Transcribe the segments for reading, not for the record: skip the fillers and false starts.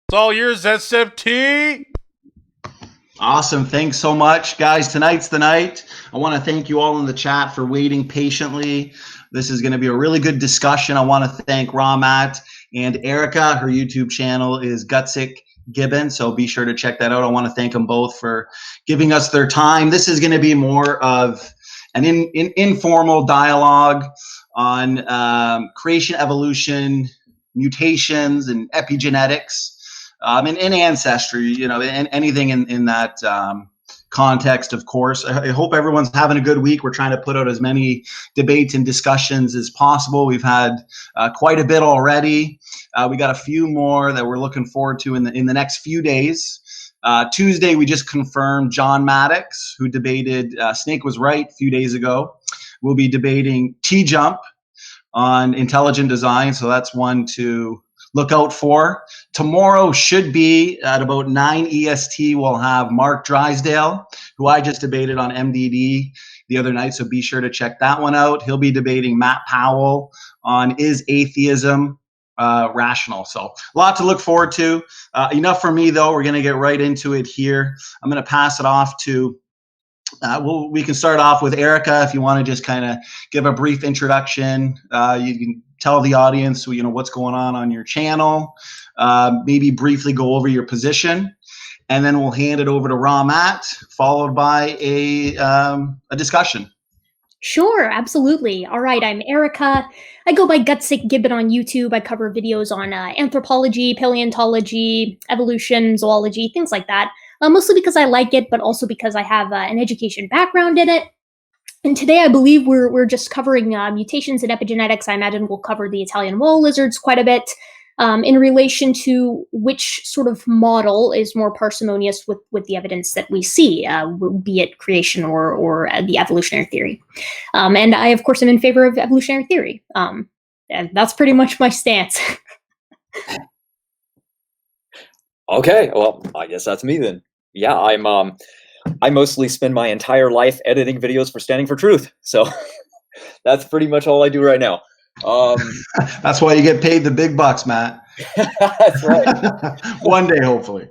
It's all yours, SFT. Awesome. Thanks so much, guys. Tonight's the night. I want to thank you all in the chat for waiting patiently. This is going to be a really good discussion. I want to thank Ramat and Erica. Her YouTube channel is Gutsick Gibbon, so be sure to check that out. I want to thank them both for giving us their time. This is going to be more of an informal dialogue on creation, evolution, mutations, and epigenetics. And ancestry, and anything in that context, of course. I hope everyone's having a good week. We're trying to put out as many debates and discussions as possible. We've had quite a bit already. We got a few more that we're looking forward to in the next few days. Tuesday, we just confirmed John Maddox, who debated Snake Was Right a few days ago. We'll be debating T-Jump on intelligent design, so that's one to look out for. Tomorrow should be at about 9 EST. We'll have Mark Drysdale, who I just debated on MDD the other night, so be sure to check that one out. He'll be debating Matt Powell on Is Atheism Rational? So a lot to look forward to. Enough for me, though. We're going to get right into it here. I'm going to pass it off to we can start off with Erica if you want to just kind of give a brief introduction. You can tell the audience, what's going on your channel, maybe briefly go over your position, and then we'll hand it over to Ramat, followed by a discussion. Sure, absolutely. All right, I'm Erica. I go by Gutsick Gibbon on YouTube. I cover videos on anthropology, paleontology, evolution, zoology, things like that. Mostly because I like it, but also because I have an education background in it. And today I believe we're just covering mutations and epigenetics. I imagine we'll cover the Italian wall lizards quite a bit in relation to which sort of model is more parsimonious with the evidence that we see, be it creation or the evolutionary theory. And I, of course, am in favor of evolutionary theory. And that's pretty much my stance. Okay, well, I guess that's me then. Yeah, I mostly spend my entire life editing videos for Standing for Truth, so that's pretty much all I do right now. That's why you get paid the big bucks, Matt. That's right. One day, hopefully.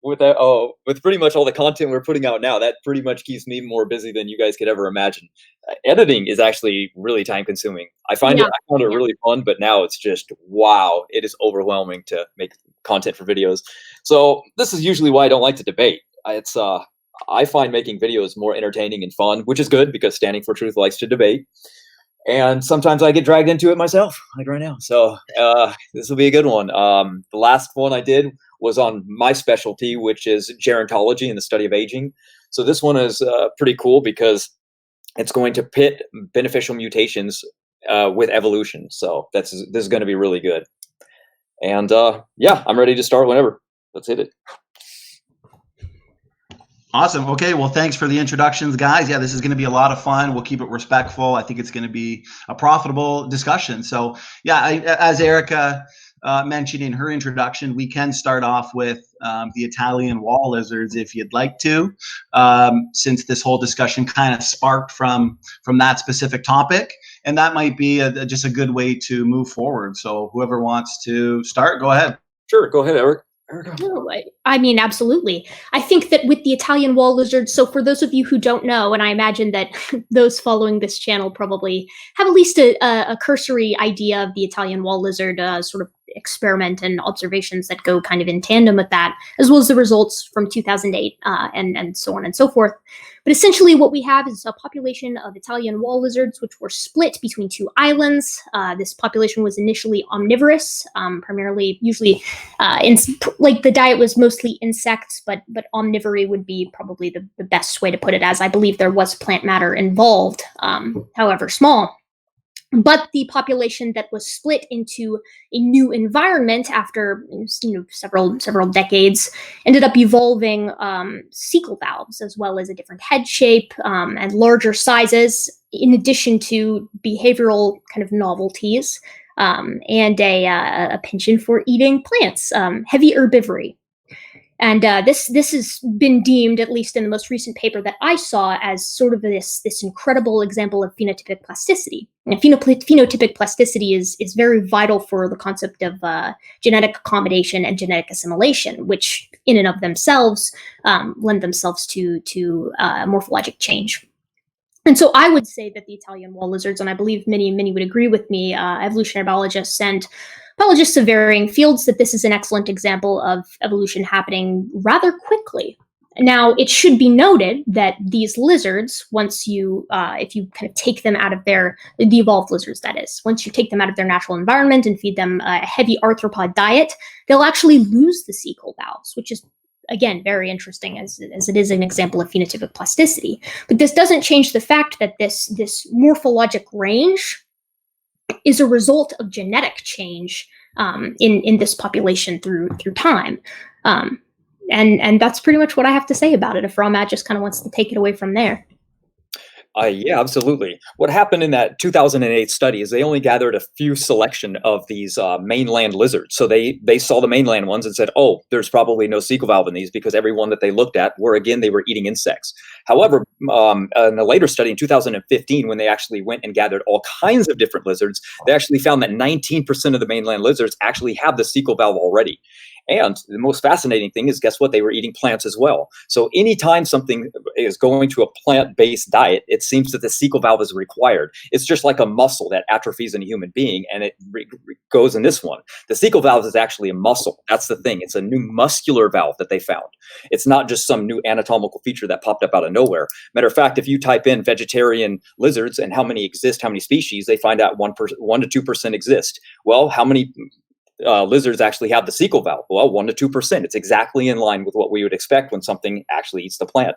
With pretty much all the content we're putting out now, that pretty much keeps me more busy than you guys could ever imagine. Editing is actually really time consuming. I found it really fun, but now it's just, wow, it is overwhelming to make content for videos. So this is usually why I don't like to debate. I find making videos more entertaining and fun, which is good because Standing for Truth likes to debate. And sometimes I get dragged into it myself, like right now. So this will be a good one. The last one I did was on my specialty, which is gerontology and the study of aging. So this one is pretty cool because it's going to pit beneficial mutations with evolution. So this is going to be really good. And yeah, I'm ready to start whenever. Let's hit it. Awesome. Okay. Well, thanks for the introductions, guys. Yeah, this is going to be a lot of fun. We'll keep it respectful. I think it's going to be a profitable discussion. So yeah, as Erica mentioned in her introduction, we can start off with the Italian wall lizards if you'd like to, since this whole discussion kind of sparked from that specific topic. And that might be just a good way to move forward. So whoever wants to start, go ahead. Sure. Go ahead, Eric. No, I mean, absolutely. I think that with the Italian wall lizards, so for those of you who don't know, and I imagine that those following this channel probably have at least a cursory idea of the Italian wall lizard sort of experiment and observations that go kind of in tandem with that, as well as the results from 2008 and so on and so forth. But essentially what we have is a population of Italian wall lizards, which were split between two islands. This population was initially omnivorous, primarily, usually, like the diet was mostly insects, but omnivory would be probably the best way to put it, as I believe there was plant matter involved, however small. But the population that was split into a new environment after several decades ended up evolving cecal valves, as well as a different head shape and larger sizes, in addition to behavioral kind of novelties and a penchant for eating plants, heavy herbivory. And this has been deemed, at least in the most recent paper that I saw, as sort of this incredible example of phenotypic plasticity. And phenotypic plasticity is very vital for the concept of genetic accommodation and genetic assimilation, which in and of themselves lend themselves to morphologic change. And so I would say that the Italian wall lizards, and I believe many would agree with me, evolutionary biologists and biologists of varying fields, that this is an excellent example of evolution happening rather quickly. Now, it should be noted that these lizards, once you, if you kind of take them out of the evolved lizards, that is, once you take them out of their natural environment and feed them a heavy arthropod diet, they'll actually lose the cecal valves, which is, again, very interesting as it is an example of phenotypic plasticity. But this doesn't change the fact that this morphologic range is a result of genetic change in this population through time. And that's pretty much what I have to say about it, if Ramat just kind of wants to take it away from there. Yeah, absolutely. What happened in that 2008 study is they only gathered a few selection of these mainland lizards. So they saw the mainland ones and said, oh, there's probably no cecal valve in these, because every one that they looked at they were eating insects. However, in a later study in 2015, when they actually went and gathered all kinds of different lizards, they actually found that 19% of the mainland lizards actually have the cecal valve already. And the most fascinating thing is, guess what? They were eating plants as well. So anytime something is going to a plant-based diet, it seems that the cecal valve is required. It's just like a muscle that atrophies in a human being, and it goes in this one. The cecal valve is actually a muscle. That's the thing. It's a new muscular valve that they found. It's not just some new anatomical feature that popped up out of nowhere. Matter of fact, if you type in vegetarian lizards and how many exist, how many species, they find out 1 to 2% exist. Well, how many lizards actually have the cecal valve? Well, 1 to 2%. It's exactly in line with what we would expect when something actually eats the plant.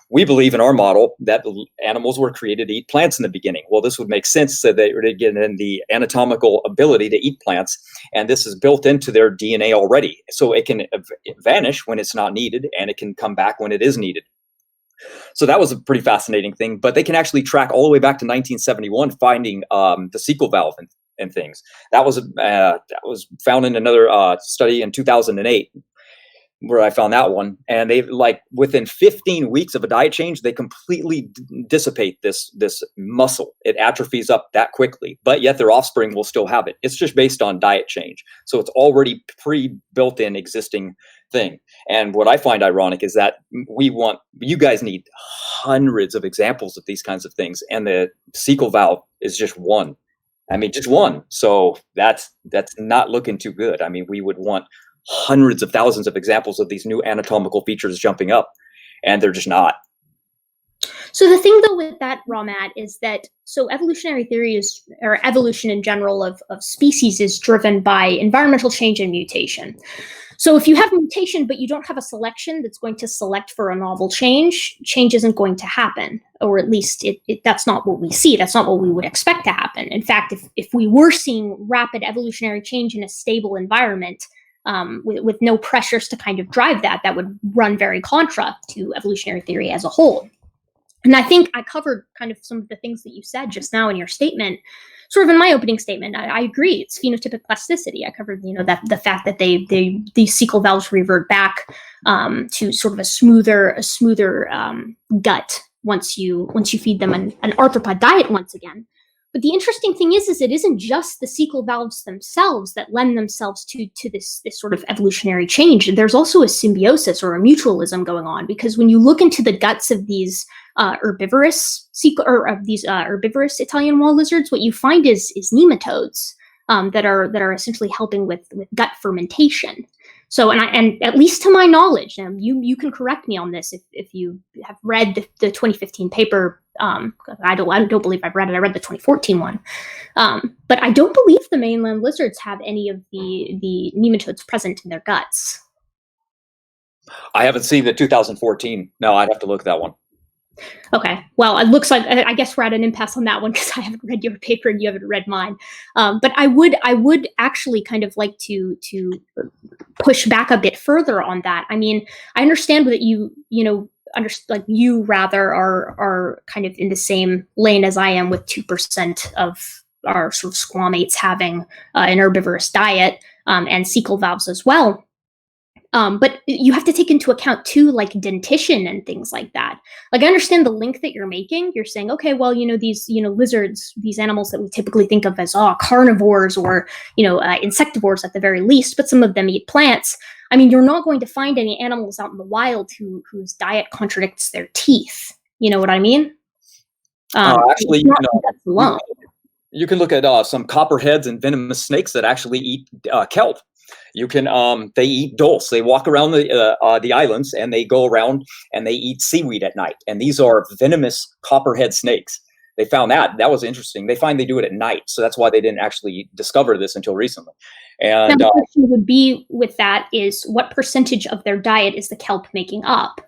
We believe in our model that animals were created to eat plants in the beginning. Well, this would make sense, so they would get in the anatomical ability to eat plants, and this is built into their DNA already. So it can vanish when it's not needed, and it can come back when it is needed. So that was a pretty fascinating thing, but they can actually track all the way back to 1971, finding the cecal valve and things. That was found in another study in 2008, where I found that one. And they, like, within 15 weeks of a diet change, they completely dissipate this muscle. It atrophies up that quickly, but yet their offspring will still have it. It's just based on diet change. So it's already pre-built in existing thing. And what I find ironic is that you guys need hundreds of examples of these kinds of things, and the cecal valve is just one. I mean, just one. So that's not looking too good. I mean, we would want hundreds of thousands of examples of these new anatomical features jumping up, and they're just not. So the thing, though, with that, Ramat, is that evolutionary theory or evolution in general of species is driven by environmental change and mutation. So if you have mutation, but you don't have a selection that's going to select for a novel change isn't going to happen, or at least that's not what we see. That's not what we would expect to happen. In fact, if we were seeing rapid evolutionary change in a stable environment, with no pressures to kind of drive that would run very contra to evolutionary theory as a whole. And I think I covered kind of some of the things that you said just now in your statement, sort of in my opening statement. I agree. It's phenotypic plasticity. I covered, that the fact that these cecal valves revert back to sort of a smoother gut once you feed them an arthropod diet once again. But the interesting thing is it isn't just the cecal valves themselves that lend themselves to this sort of evolutionary change. There's also a symbiosis or a mutualism going on, because when you look into the guts of these herbivorous Italian wall lizards, what you find is nematodes that are essentially helping with gut fermentation. So, and at least to my knowledge, now you can correct me on this if you have read the 2015 paper. I don't believe I've read it. I read the 2014 one, but I don't believe the mainland lizards have any of the nematodes present in their guts. I haven't seen the 2014. No, I'd have to look at that one. Okay, well, it looks like I guess we're at an impasse on that one, because I haven't read your paper and you haven't read mine. But I would actually kind of like to push back a bit further on that. I mean, I understand that you are kind of in the same lane as I am, with 2% of our sort of squamates having an herbivorous diet and cecal valves as well. But you have to take into account too, like dentition and things like that. Like I understand the link that you're making. You're saying, okay, well, these, lizards, these animals that we typically think of as carnivores or, insectivores at the very least, but some of them eat plants. I mean, you're not going to find any animals out in the wild whose diet contradicts their teeth. You know what I mean? Actually, you can look at some copperheads and venomous snakes that actually eat kelp. You can they eat dulse. They walk around the islands and they go around and they eat seaweed at night. And these are venomous copperhead snakes. They found that was interesting. They find they do it at night, so that's why they didn't actually discover this until recently. And now, the question would be with that is, what percentage of their diet is the kelp making up?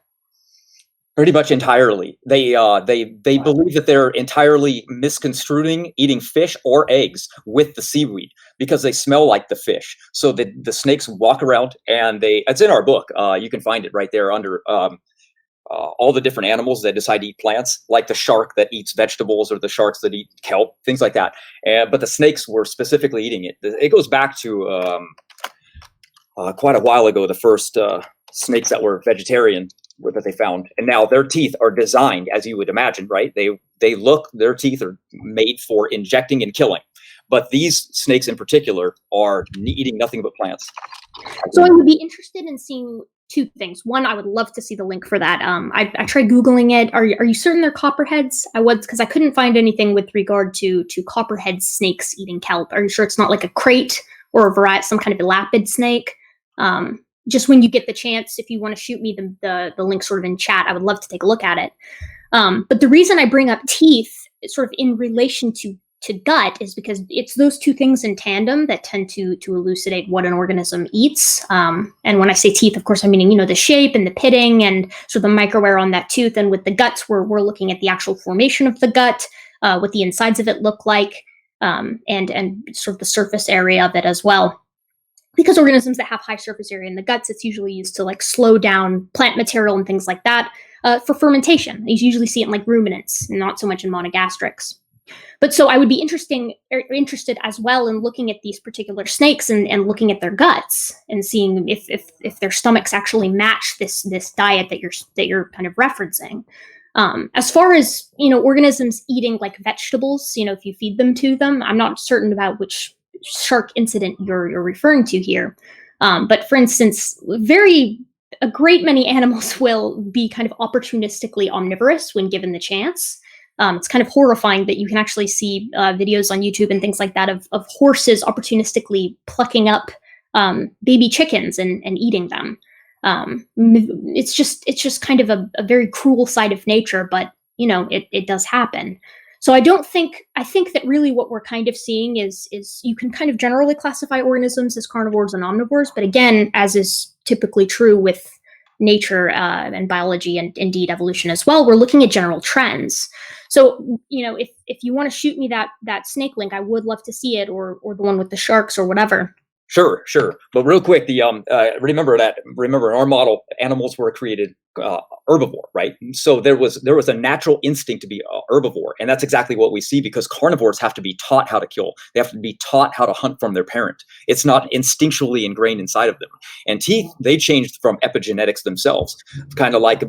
Pretty much entirely. They believe that they're entirely misconstruing eating fish or eggs with the seaweed because they smell like the fish. So the snakes walk around and it's in our book. You can find it right there under all the different animals that decide to eat plants, like the shark that eats vegetables or the sharks that eat kelp, things like that. But the snakes were specifically eating it. It goes back to quite a while ago, the first snakes that were vegetarian that they found, and now their teeth are designed as you would imagine, right? Their teeth are made for injecting and killing, but these snakes in particular are eating nothing but plants. So I would be interested in seeing two things. One, I would love to see the link for that. I tried Googling it. Are you certain they're copperheads? Because I couldn't find anything with regard to copperhead snakes eating kelp. Are you sure it's not like a crate or a variety, some kind of elapid snake? Just when you get the chance, if you want to shoot me the link sort of in chat, I would love to take a look at it. But the reason I bring up teeth sort of in relation to gut is because it's those two things in tandem that tend to elucidate what an organism eats. And when I say teeth, of course, I'm meaning, the shape and the pitting and sort of the microwear on that tooth. And with the guts, we're looking at the actual formation of the gut, what the insides of it look like, and sort of the surface area of it as well. Because organisms that have high surface area in the guts, it's usually used to like slow down plant material and things like that for fermentation. You usually see it in like ruminants, not so much in monogastrics. But so I would be interested as well in looking at these particular snakes and looking at their guts and seeing if their stomachs actually match this diet that you're kind of referencing. As far as organisms eating like vegetables, if you feed them to them, I'm not certain about which shark incident you're referring to here. But for instance, a great many animals will be kind of opportunistically omnivorous when given the chance. It's kind of horrifying that you can actually see videos on YouTube and things like that of horses opportunistically plucking up baby chickens and eating them. It's just kind of a very cruel side of nature, but it does happen. So I think that really what we're kind of seeing is you can kind of generally classify organisms as carnivores and omnivores, but again, as is typically true with nature and biology and indeed evolution as well, we're looking at general trends. So, if you want to shoot me that snake link, I would love to see it, or the one with the sharks or whatever. Sure. But real quick, remember in our model, animals were created herbivore, right? So there was a natural instinct to be herbivore, and that's exactly what we see because carnivores have to be taught how to kill. They have to be taught how to hunt from their parent. It's not instinctually ingrained inside of them. And teeth, they changed from epigenetics themselves, kind of like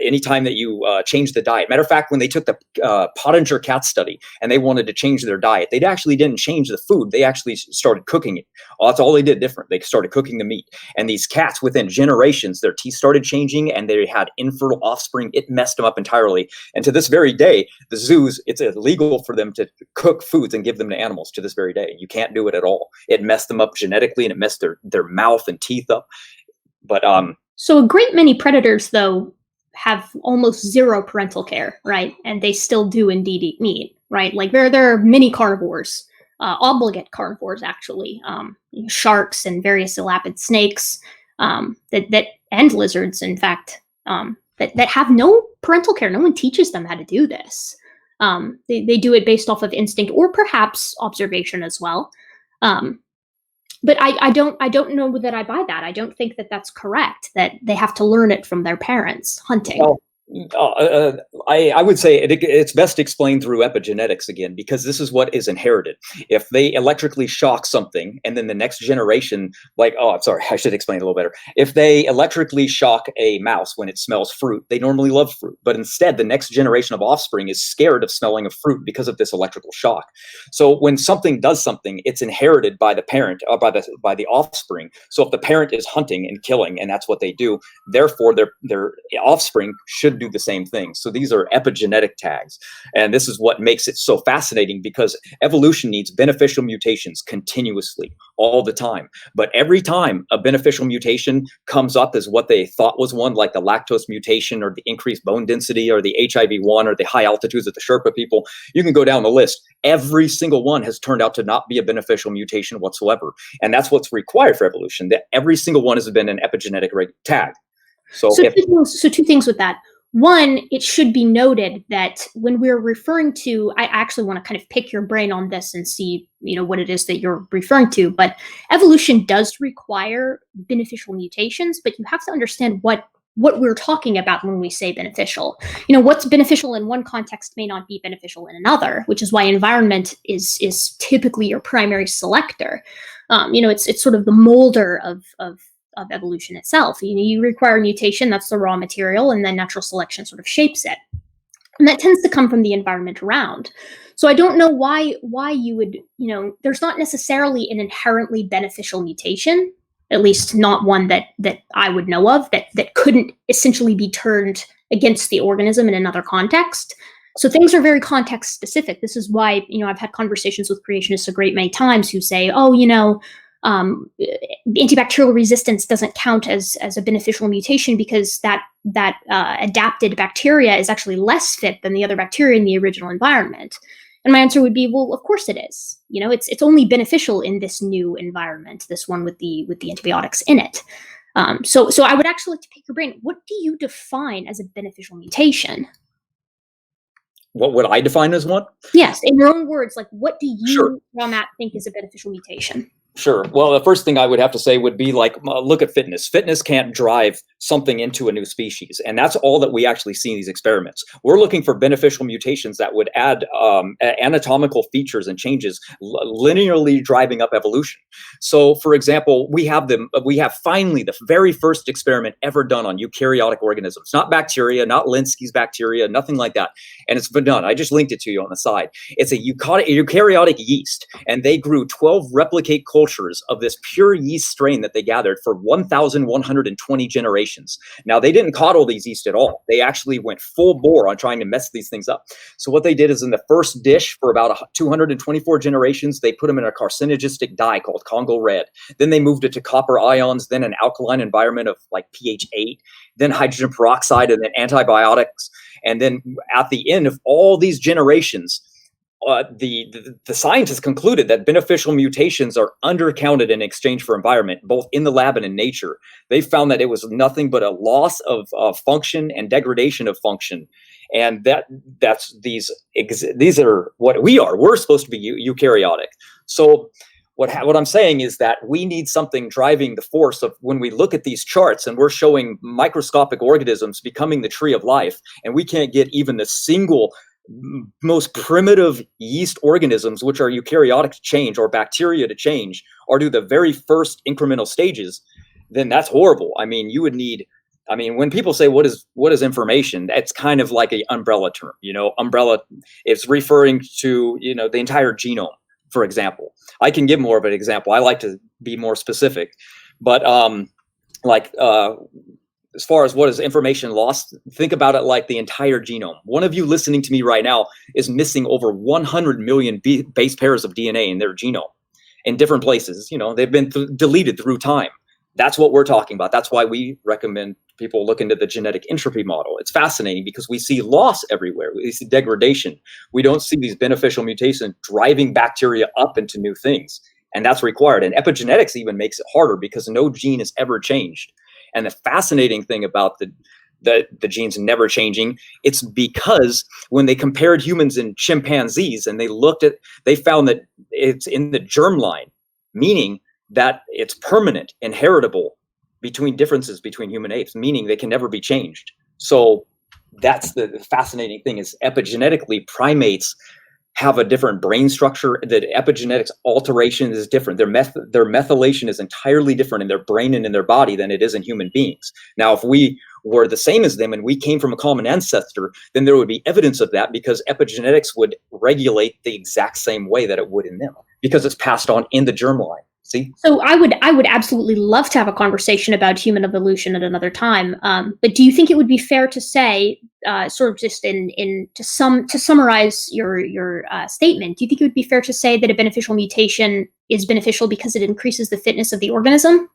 anytime that you change the diet. Matter of fact, when they took the Pottinger cat study and they wanted to change their diet, they actually didn't change the food. They actually started cooking it. That's all they did different. They started cooking the meat. And these cats, within generations, their teeth started changing and they had infertile offspring. It messed them up entirely. And to this very day, the zoos, it's illegal for them to cook foods and give them to animals to this very day. You can't do it at all. It messed them up genetically and it messed their mouth and teeth up. But so a great many predators, though, have almost zero parental care, right? And they still do indeed eat meat, right? Like there are many carnivores, obligate carnivores actually, sharks and various elapid snakes, that and lizards, in fact, that have no parental care. No one teaches them how to do this. They do it based off of instinct or perhaps observation as well. But I don't know that I buy that. I don't think that that's correct, that they have to learn it from their parents hunting. Well, I would say it's best explained through epigenetics again, because this is what is inherited. If they electrically shock something, and then the next generation, like, oh, I'm sorry, I should explain it a little better. If they electrically shock a mouse when it smells fruit, they normally love fruit, but instead the next generation of offspring is scared of smelling of fruit because of this electrical shock. So when something does something, it's inherited by the parent, or by the offspring. So if the parent is hunting and killing, and that's what they do, therefore their offspring should do the same thing. So these are epigenetic tags. And this is what makes it so fascinating, because evolution needs beneficial mutations continuously, all the time. But every time a beneficial mutation comes up as what they thought was one, like the lactose mutation or the increased bone density or the HIV-1 or the high altitudes of the Sherpa people, you can go down the list. Every single one has turned out to not be a beneficial mutation whatsoever. And that's what's required for evolution, that every single one has been an epigenetic tag. So two things with that. One, it should be noted that when we're referring to, I actually want to kind of pick your brain on this and see, what it is that you're referring to, but evolution does require beneficial mutations, but you have to understand what we're talking about when we say beneficial. What's beneficial in one context may not be beneficial in another, which is why environment is typically your primary selector. It's sort of the molder of evolution itself. You require mutation, that's the raw material, and then natural selection sort of shapes it. And that tends to come from the environment around. So I don't know why you would, there's not necessarily an inherently beneficial mutation, at least not one that I would know of, that couldn't essentially be turned against the organism in another context. So things are very context specific. This is why, I've had conversations with creationists a great many times who say, antibacterial resistance doesn't count as a beneficial mutation because that adapted bacteria is actually less fit than the other bacteria in the original environment. And my answer would be, well, of course it is. It's only beneficial in this new environment, this one with the antibiotics in it. So I would actually like to pick your brain. What do you define as a beneficial mutation? What would I define as one? Yes, in your own words, like what do you, Sure. Ramat, think is a beneficial mutation? Sure. Well, the first thing I would have to say would be like, look at fitness. Fitness can't drive something into a new species. And that's all that we actually see in these experiments. We're looking for beneficial mutations that would add anatomical features and changes, linearly driving up evolution. So, for example, we have finally the very first experiment ever done on eukaryotic organisms, not bacteria, not Linsky's bacteria, nothing like that. And it's been done. I just linked it to you on the side. It's a eukaryotic yeast, and they grew 12 replicate cultures of this pure yeast strain that they gathered for 1,120 generations. Now, they didn't coddle these yeast at all. They actually went full bore on trying to mess these things up. So what they did is in the first dish for about 224 generations, they put them in a carcinogistic dye called Congo red. Then they moved it to copper ions, then an alkaline environment of like pH 8, then hydrogen peroxide, and then antibiotics. And then at the end of all these generations, the scientists concluded that beneficial mutations are undercounted in exchange for environment, both in the lab and in nature. They found that it was nothing but a loss of function and degradation of function. And these are what we are. We're supposed to be eukaryotic. So what I'm saying is that we need something driving the force of when we look at these charts and we're showing microscopic organisms becoming the tree of life, and we can't get even the single most primitive yeast organisms, which are eukaryotic, to change, or bacteria to change, or do the very first incremental stages, then that's horrible. I mean, when people say what is information, that's kind of like an umbrella term. Umbrella is referring to the entire genome. For example, I can give more of an example. I like to be more specific, but as far as what is information lost, think about it like the entire genome. One of you listening to me right now is missing over 100 million base pairs of DNA in their genome in different places. They've been deleted through time. That's what we're talking about. That's why we recommend people look into the genetic entropy model. It's fascinating because we see loss everywhere. We see degradation. We don't see these beneficial mutations driving bacteria up into new things. And that's required. And epigenetics even makes it harder because no gene is ever changed. And the fascinating thing about the genes never changing, it's because when they compared humans and chimpanzees and they found that it's in the germline, meaning that it's permanent, inheritable differences between human apes, meaning they can never be changed. So that's the fascinating thing, is epigenetically primates have a different brain structure. The epigenetics alteration is different. Their methylation is entirely different in their brain and in their body than it is in human beings. Now, if we were the same as them and we came from a common ancestor, then there would be evidence of that, because epigenetics would regulate the exact same way that it would in them, because it's passed on in the germline. See? So I would absolutely love to have a conversation about human evolution at another time. But do you think it would be fair to say, sort of just to summarize your statement, do you think it would be fair to say that a beneficial mutation is beneficial because it increases the fitness of the organism?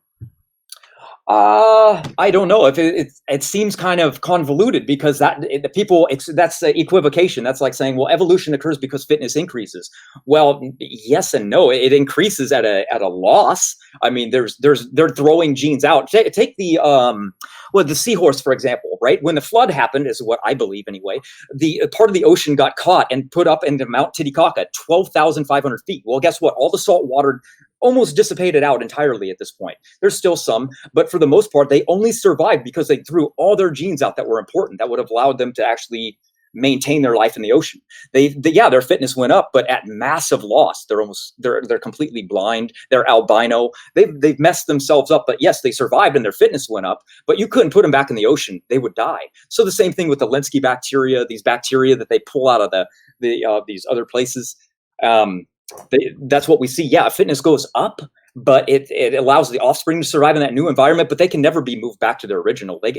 I don't know. If it seems kind of convoluted, because that's equivocation. That's like saying, well, evolution occurs because fitness increases. Well, yes and no. It increases at a loss. I mean, they're throwing genes out. Take the seahorse, for example, right? When the flood happened, is what I believe anyway, the part of the ocean got caught and put up into Mount Titicaca, 12,500 feet. Well, guess what? All the salt water almost dissipated out entirely at this point. There's still some, but for the most part, they only survived because they threw all their genes out that were important, that would have allowed them to actually maintain their life in the ocean. Their fitness went up, but at massive loss. They're completely blind. They're albino. They've messed themselves up, but yes, they survived and their fitness went up, but you couldn't put them back in the ocean. They would die. So the same thing with the Linsky bacteria, these bacteria that they pull out of these other places. That's what we see. Yeah, fitness goes up, but it allows the offspring to survive in that new environment, but they can never be moved back to their original. They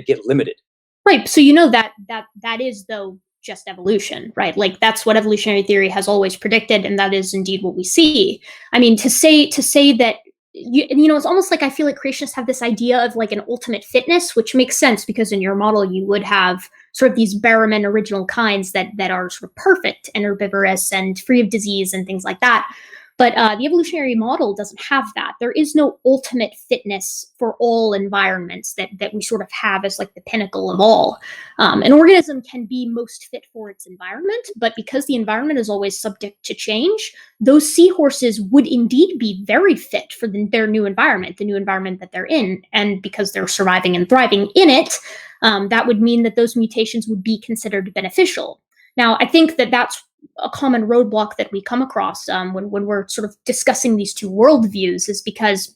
get limited. Right. So you know that is, though, just evolution, right? Like, that's what evolutionary theory has always predicted, and that is indeed what we see. I mean, to say that, you know, it's almost like I feel like creationists have this idea of like an ultimate fitness, which makes sense because in your model you would have sort of these Barrowman original kinds that are sort of perfect and herbivorous and free of disease and things like that. But the evolutionary model doesn't have that. There is no ultimate fitness for all environments that we sort of have as like the pinnacle of all. An organism can be most fit for its environment, but because the environment is always subject to change, those seahorses would indeed be very fit for their new environment, the new environment that they're in. And because they're surviving and thriving in it, that would mean that those mutations would be considered beneficial. Now, I think that that's a common roadblock that we come across when we're sort of discussing these two worldviews, is because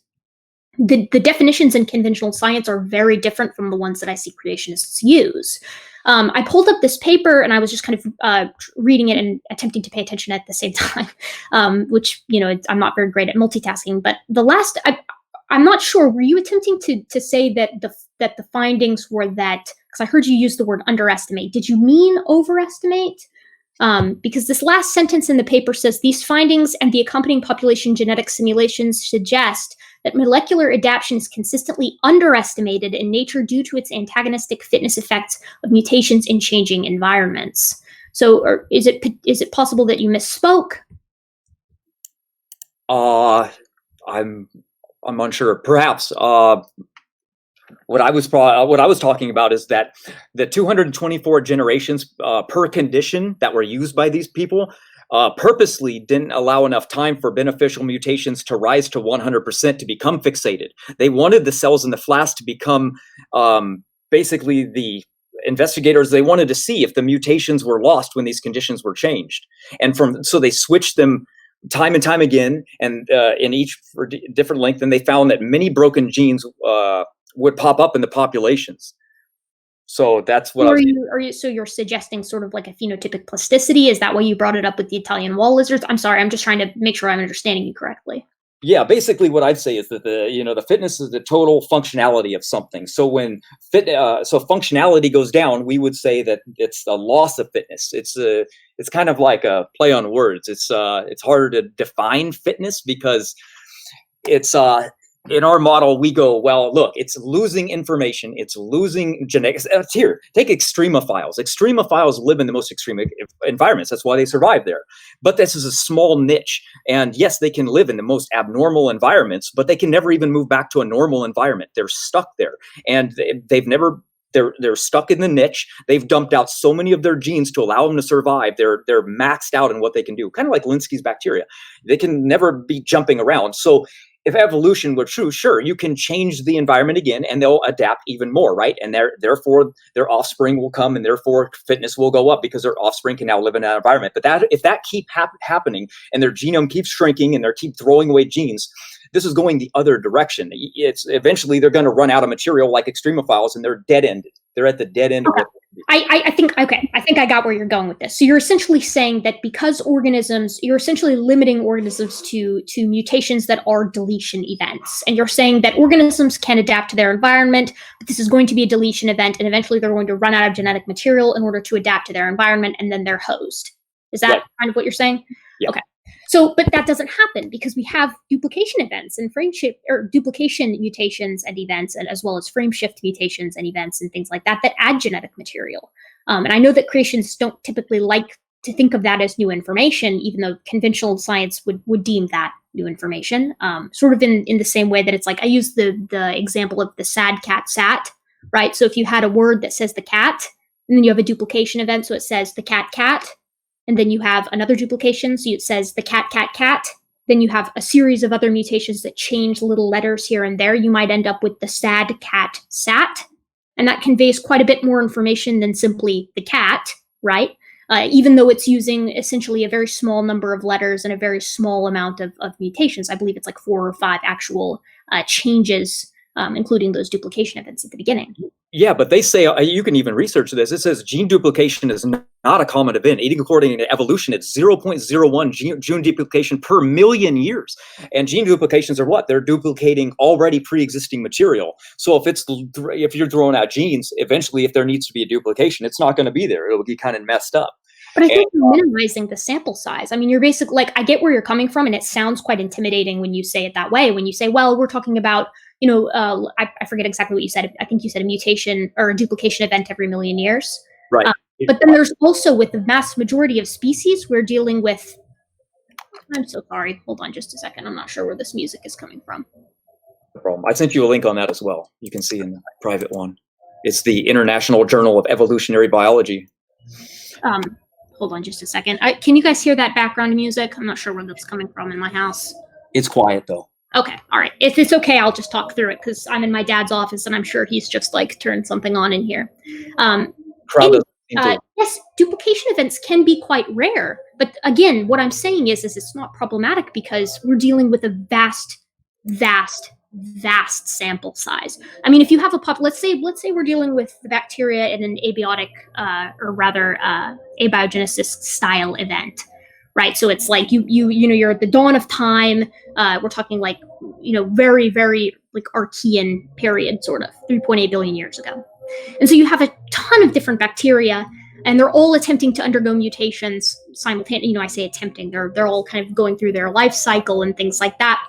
the definitions in conventional science are very different from the ones that I see creationists use. I pulled up this paper and I was just kind of reading it and attempting to pay attention at the same time, which, you know, I'm not very great at multitasking. But I'm not sure, were you attempting to say that the findings were that, because I heard you use the word underestimate. Did you mean overestimate? Because this last sentence in the paper says, these findings and the accompanying population genetic simulations suggest that molecular adaptation is consistently underestimated in nature due to its antagonistic fitness effects of mutations in changing environments. So is it possible that you misspoke? I'm unsure. Perhaps. What I was talking about is that the 224 generations per condition that were used by these people purposely didn't allow enough time for beneficial mutations to rise to 100% to become fixated. They wanted the cells in the flask to become basically the investigators. They wanted to see if the mutations were lost when these conditions were changed, so they switched them time and time again, and in each for different length, and they found that many broken genes would pop up in the populations. So that's what so you're suggesting sort of like a phenotypic plasticity? Is that why you brought it up with the Italian wall lizards? I'm sorry, I'm just trying to make sure I'm understanding you correctly. Yeah, basically what I'd say is that the fitness is the total functionality of something. So when functionality goes down, we would say that it's a loss of fitness. It's kind of like a play on words. It's harder to define fitness because it's in our model, we go, well, look, it's losing information. It's losing genetics. Here, take extremophiles. Extremophiles live in the most extreme environments. That's why they survive there. But this is a small niche. And yes, they can live in the most abnormal environments, but they can never even move back to a normal environment. They're stuck there. And they're stuck in the niche. They've dumped out so many of their genes to allow them to survive. They're maxed out in what they can do. Kind of like Linsky's bacteria. They can never be jumping around. So if evolution were true, sure, you can change the environment again and they'll adapt even more, right? And therefore their offspring will come and therefore fitness will go up because their offspring can now live in that environment. But if that keep happening and their genome keeps shrinking and they keep throwing away genes, this is going the other direction. It's eventually they're going to run out of material like extremophiles and they're dead-ended. They're at the dead end of what I think I got where you're going with this. So you're essentially saying that because you're essentially limiting organisms to mutations that are deletion events. And you're saying that organisms can adapt to their environment, but this is going to be a deletion event, and eventually they're going to run out of genetic material in order to adapt to their environment, and then they're hosed. Is that kind of what you're saying? Yeah. Okay. So, but that doesn't happen because we have duplication events and duplication mutations and events, and as well as frame shift mutations and events and things like that add genetic material. And I know that creationists don't typically like to think of that as new information, even though conventional science would deem that new information. Sort of in the same way that it's like I use the example of the sad cat sat, right? So if you had a word that says the cat, and then you have a duplication event, so it says the cat cat. And then you have another duplication, so it says the cat, cat, cat. Then you have a series of other mutations that change little letters here and there. You might end up with the sad cat sat. And that conveys quite a bit more information than simply the cat, right? Even though it's using essentially a very small number of letters and a very small amount of mutations. I believe it's like 4 or 5 actual changes, including those duplication events at the beginning. Yeah, but they say, you can even research this, it says gene duplication is not a common event. According to evolution, it's 0.01 gene duplication per million years. And gene duplications are what? They're duplicating already pre-existing material. So if you're throwing out genes, eventually if there needs to be a duplication, it's not going to be there. It'll be kind of messed up. But I think you're minimizing the sample size. I mean, you're basically like, I get where you're coming from, and it sounds quite intimidating when you say it that way. When you say, well, we're talking about, I forget exactly what you said. I think you said a mutation or a duplication event every million years. Right. But then there's also, with the vast majority of species, we're dealing with, I'm so sorry. Hold on just a second. I'm not sure where this music is coming from. No problem. I sent you a link on that as well. You can see in the private one. It's the International Journal of Evolutionary Biology. Hold on just a second. Can you guys hear that background music? I'm not sure where that's coming from in my house. It's quiet though. Okay, all right. If it's okay, I'll just talk through it because I'm in my dad's office and I'm sure he's just like turned something on in here. Yes, duplication events can be quite rare. But again, what I'm saying is it's not problematic because we're dealing with a vast sample size. I mean, if you have let's say we're dealing with the bacteria in an abiotic, or rather abiogenesis style event, right? So it's like you're at the dawn of time. We're talking like very, very like Archean period, sort of 3.8 billion years ago. And so you have a ton of different bacteria, and they're all attempting to undergo mutations simultaneously. I say attempting; they're all kind of going through their life cycle and things like that.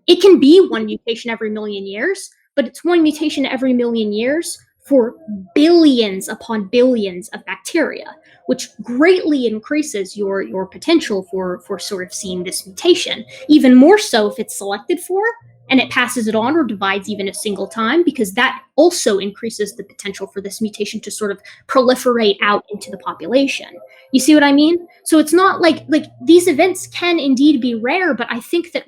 It can be one mutation every million years, but it's one mutation every million years for billions upon billions of bacteria, which greatly increases your potential for sort of seeing this mutation. Even more so if it's selected for and it passes it on or divides even a single time, because that also increases the potential for this mutation to sort of proliferate out into the population. You see what I mean? So it's not like these events can indeed be rare, but I think that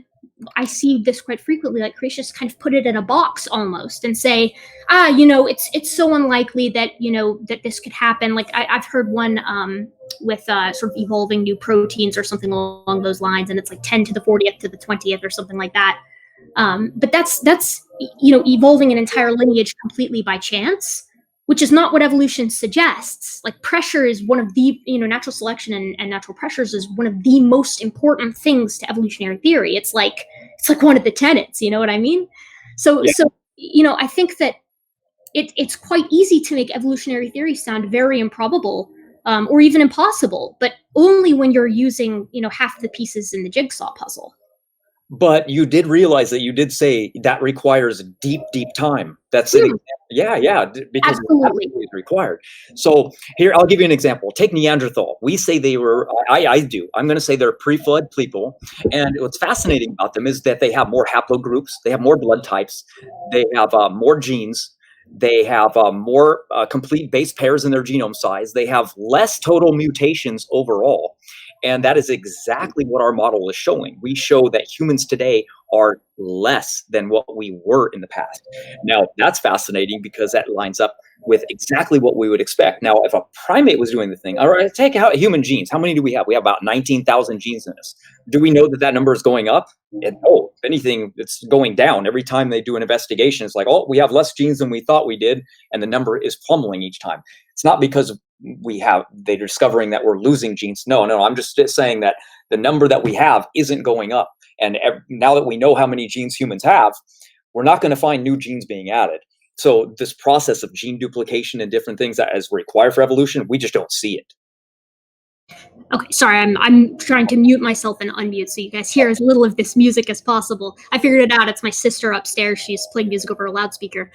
I see this quite frequently, like creationists kind of put it in a box almost and say, it's so unlikely that, that this could happen. Like I've heard one with sort of evolving new proteins or something along those lines. And it's like 10 to the 40th to the 20th or something like that. But that's evolving an entire lineage completely by chance, which is not what evolution suggests. Like pressure is one of the, natural selection and natural pressures is one of the most important things to evolutionary theory. It's like one of the tenets, you know what I mean? So I think that it's quite easy to make evolutionary theory sound very improbable, or even impossible, but only when you're using, half the pieces in the jigsaw puzzle. But you did realize that you did say that requires deep, deep time. That's it. Yeah, because absolutely it's required. So here, I'll give you an example. Take Neanderthal. We say they were, I do. I'm going to say they're pre-flood people. And what's fascinating about them is that they have more haplogroups. They have more blood types. They have more genes. They have more complete base pairs in their genome size. They have less total mutations overall. And that is exactly what our model is showing. We show that humans today are less than what we were in the past. Now, that's fascinating because that lines up with exactly what we would expect. Now, if a primate was doing the thing, all right, take out human genes. How many do we have? We have about 19,000 genes in us. Do we know that that number is going up? And no, if anything, it's going down. Every time they do an investigation, it's like, oh, we have less genes than we thought we did, and the number is plummeting each time. It's not because they're discovering that we're losing genes. No, I'm just saying that the number that we have isn't going up. And now that we know how many genes humans have, we're not going to find new genes being added. So this process of gene duplication and different things that is required for evolution, we just don't see it. Okay, sorry, I'm trying to mute myself and unmute so you guys hear as little of this music as possible. I figured it out. It's my sister upstairs. She's playing music over a loudspeaker.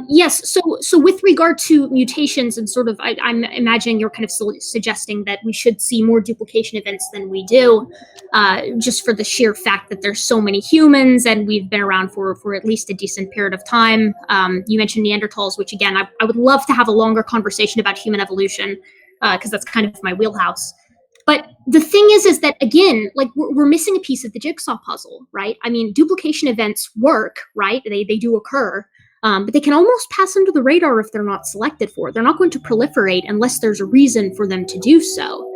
Yes, so with regard to mutations and sort of, I'm imagining you're kind of suggesting that we should see more duplication events than we do, just for the sheer fact that there's so many humans and we've been around for at least a decent period of time. You mentioned Neanderthals, which again, I would love to have a longer conversation about human evolution, because that's kind of my wheelhouse. But the thing is that, again, like we're missing a piece of the jigsaw puzzle, right? I mean, duplication events work, right? They do occur, but they can almost pass under the radar if they're not selected for. They're not going to proliferate unless there's a reason for them to do so.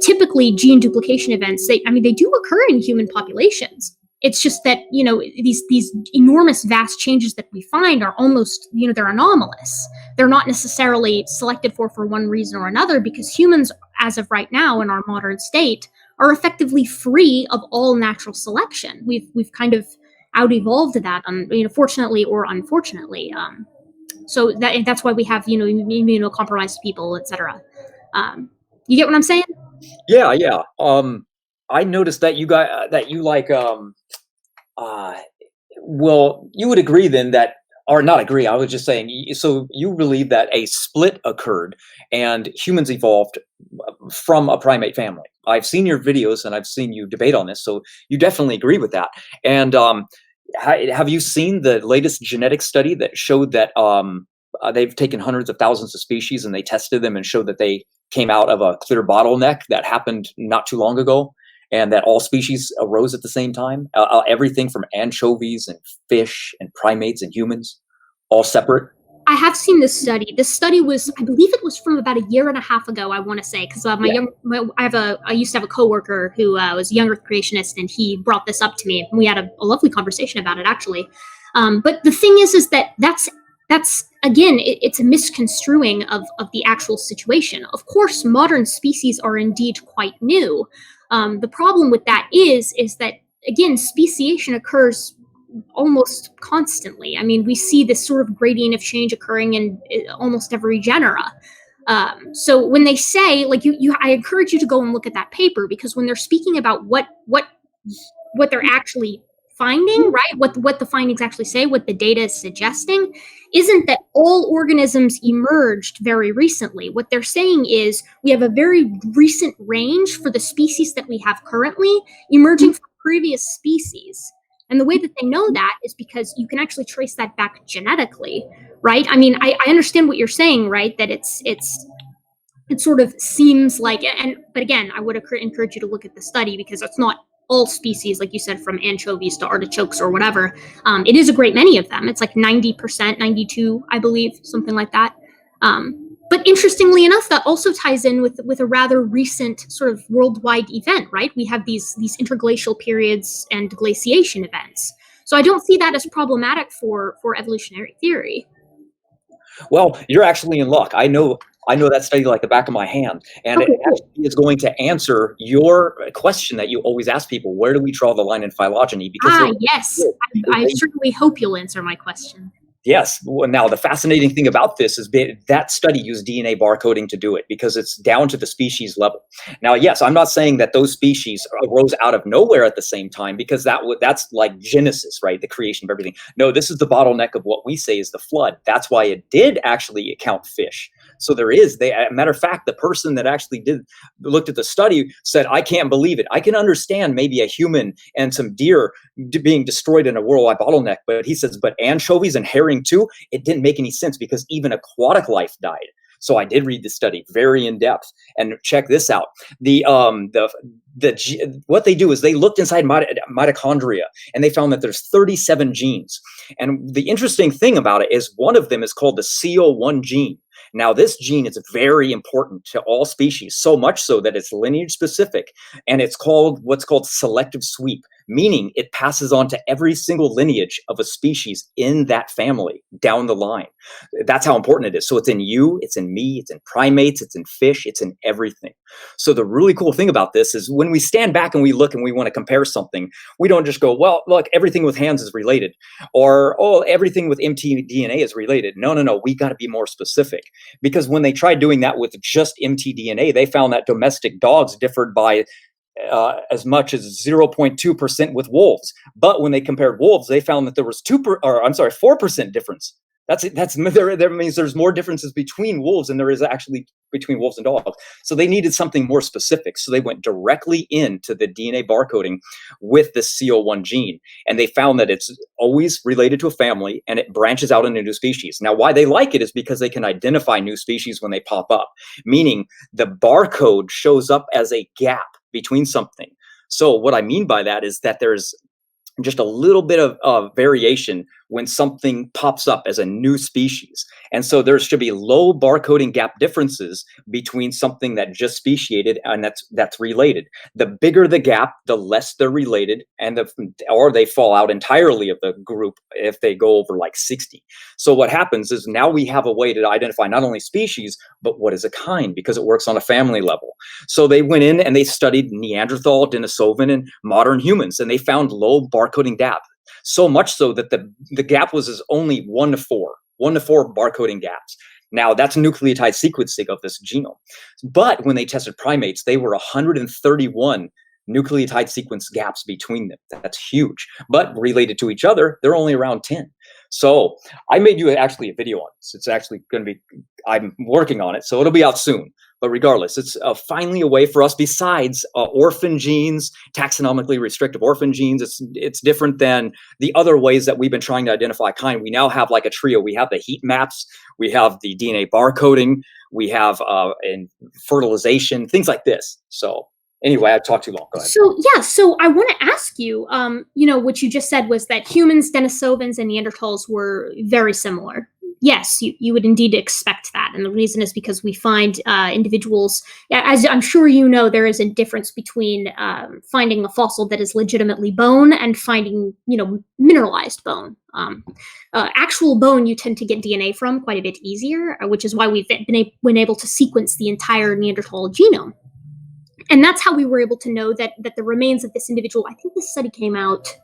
Typically, gene duplication events, they do occur in human populations. It's just that, these enormous, vast changes that we find are almost, they're anomalous. They're not necessarily selected for one reason or another, because humans, as of right now in our modern state, are effectively free of all natural selection. We've kind of out-evolved that, fortunately or unfortunately. So that's why we have, immunocompromised people, etc. You get what I'm saying? Yeah. I noticed that you well, you would agree then that, or not agree, I was just saying, so you believe that a split occurred and humans evolved from a primate family. I've seen your videos and I've seen you debate on this, so you definitely agree with that. And have you seen the latest genetic study that showed that they've taken hundreds of thousands of species and they tested them and showed that they came out of a clear bottleneck that happened not too long ago, and that all species arose at the same time? Everything from anchovies and fish and primates and humans, all separate? I have seen this study. This study was, I believe it was from about a year and a half ago, I want to say, because I used to have a coworker who was a young Earth creationist, and he brought this up to me. And we had a lovely conversation about it, actually. But the thing is that that's again, it's a misconstruing of the actual situation. Of course, modern species are indeed quite new. The problem with that is that, again, speciation occurs almost constantly. I mean, we see this sort of gradient of change occurring in almost every genera. So when they say, like, I encourage you to go and look at that paper, because when they're speaking about what they're actually finding, right? What the findings actually say, what the data is suggesting, isn't that all organisms emerged very recently. What they're saying is we have a very recent range for the species that we have currently emerging from previous species. And the way that they know that is because you can actually trace that back genetically, right? I mean, I understand what you're saying, right? That it sort of seems like, but again, I would encourage you to look at the study, because it's not all species, like you said, from anchovies to artichokes or whatever. It is a great many of them. It's like 90%, 92, I believe, something like that. But interestingly enough, that also ties in with a rather recent sort of worldwide event, right? We have these interglacial periods and glaciation events. So I don't see that as problematic for evolutionary theory. Well, you're actually in luck. I know that study like the back of my hand, and Okay, it actually is going to answer your question that you always ask people: where do we draw the line in phylogeny? Because yes, I certainly hope you'll answer my question. Yes. Well, now, the fascinating thing about this is that study used DNA barcoding to do it, because it's down to the species level. Now, yes, I'm not saying that those species arose out of nowhere at the same time, because that's like Genesis, right? The creation of everything. No, this is the bottleneck of what we say is the flood. That's why it did actually count fish. So matter of fact, the person that actually looked at the study said, I can't believe it. I can understand maybe a human and some deer being destroyed in a worldwide bottleneck, but he says, but anchovies and herring too, it didn't make any sense, because even aquatic life died. So I did read the study very in depth, and check this out. What they do is they looked inside mitochondria, and they found that there's 37 genes. And the interesting thing about it is one of them is called the CO1 gene. Now, this gene is very important to all species, so much so that it's lineage specific, and it's called what's called selective sweep, meaning it passes on to every single lineage of a species in that family down the line. That's how important it is. So it's in you, it's in me, it's in primates, it's in fish, it's in everything. So the really cool thing about this is when we stand back and we look and we want to compare something, we don't just go, well, look, everything with hands is related, or, oh, everything with mtDNA is related. No, we got to be more specific. Because when they tried doing that with just mtDNA, they found that domestic dogs differed by as much as 0.2% with wolves. But when they compared wolves, they found that there was 4% difference. There means there's more differences between wolves than there is actually between wolves and dogs. So they needed something more specific. So they went directly into the DNA barcoding with the CO1 gene. And they found that it's always related to a family and it branches out into new species. Now, why they like it is because they can identify new species when they pop up, meaning the barcode shows up as a gap between something. So what I mean by that is that there's just a little bit of variation when something pops up as a new species. And so there should be low barcoding gap differences between something that just speciated and that's related. The bigger the gap, the less they're related, or they fall out entirely of the group if they go over like 60. So what happens is now we have a way to identify not only species, but what is a kind, because it works on a family level. So they went in and they studied Neanderthal, Denisovan, and modern humans, and they found low barcoding gap. So much so that the gap was only 1 to 4 barcoding gaps. Now that's nucleotide sequencing of this genome. But when they tested primates, they were 131 nucleotide sequence gaps between them. That's huge. But related to each other, they're only around 10. So I made you actually a video on this. It's actually going to be, I'm working on it, so it'll be out soon. But regardless, it's finally a way for us, besides orphan genes, taxonomically restrictive orphan genes. It's different than the other ways that we've been trying to identify kind. We now have like a trio. We have the heat maps, we have the DNA barcoding, we have in fertilization, things like this. So anyway, I talked too long. Go ahead. So I want to ask you, what you just said was that humans, Denisovans, and Neanderthals were very similar. Yes, you would indeed expect that. And the reason is because we find individuals, as I'm sure you know, there is a difference between finding a fossil that is legitimately bone and finding, mineralized bone. Actual bone you tend to get DNA from quite a bit easier, which is why we've been able to sequence the entire Neanderthal genome. And that's how we were able to know that the remains of this individual, I think this study came out,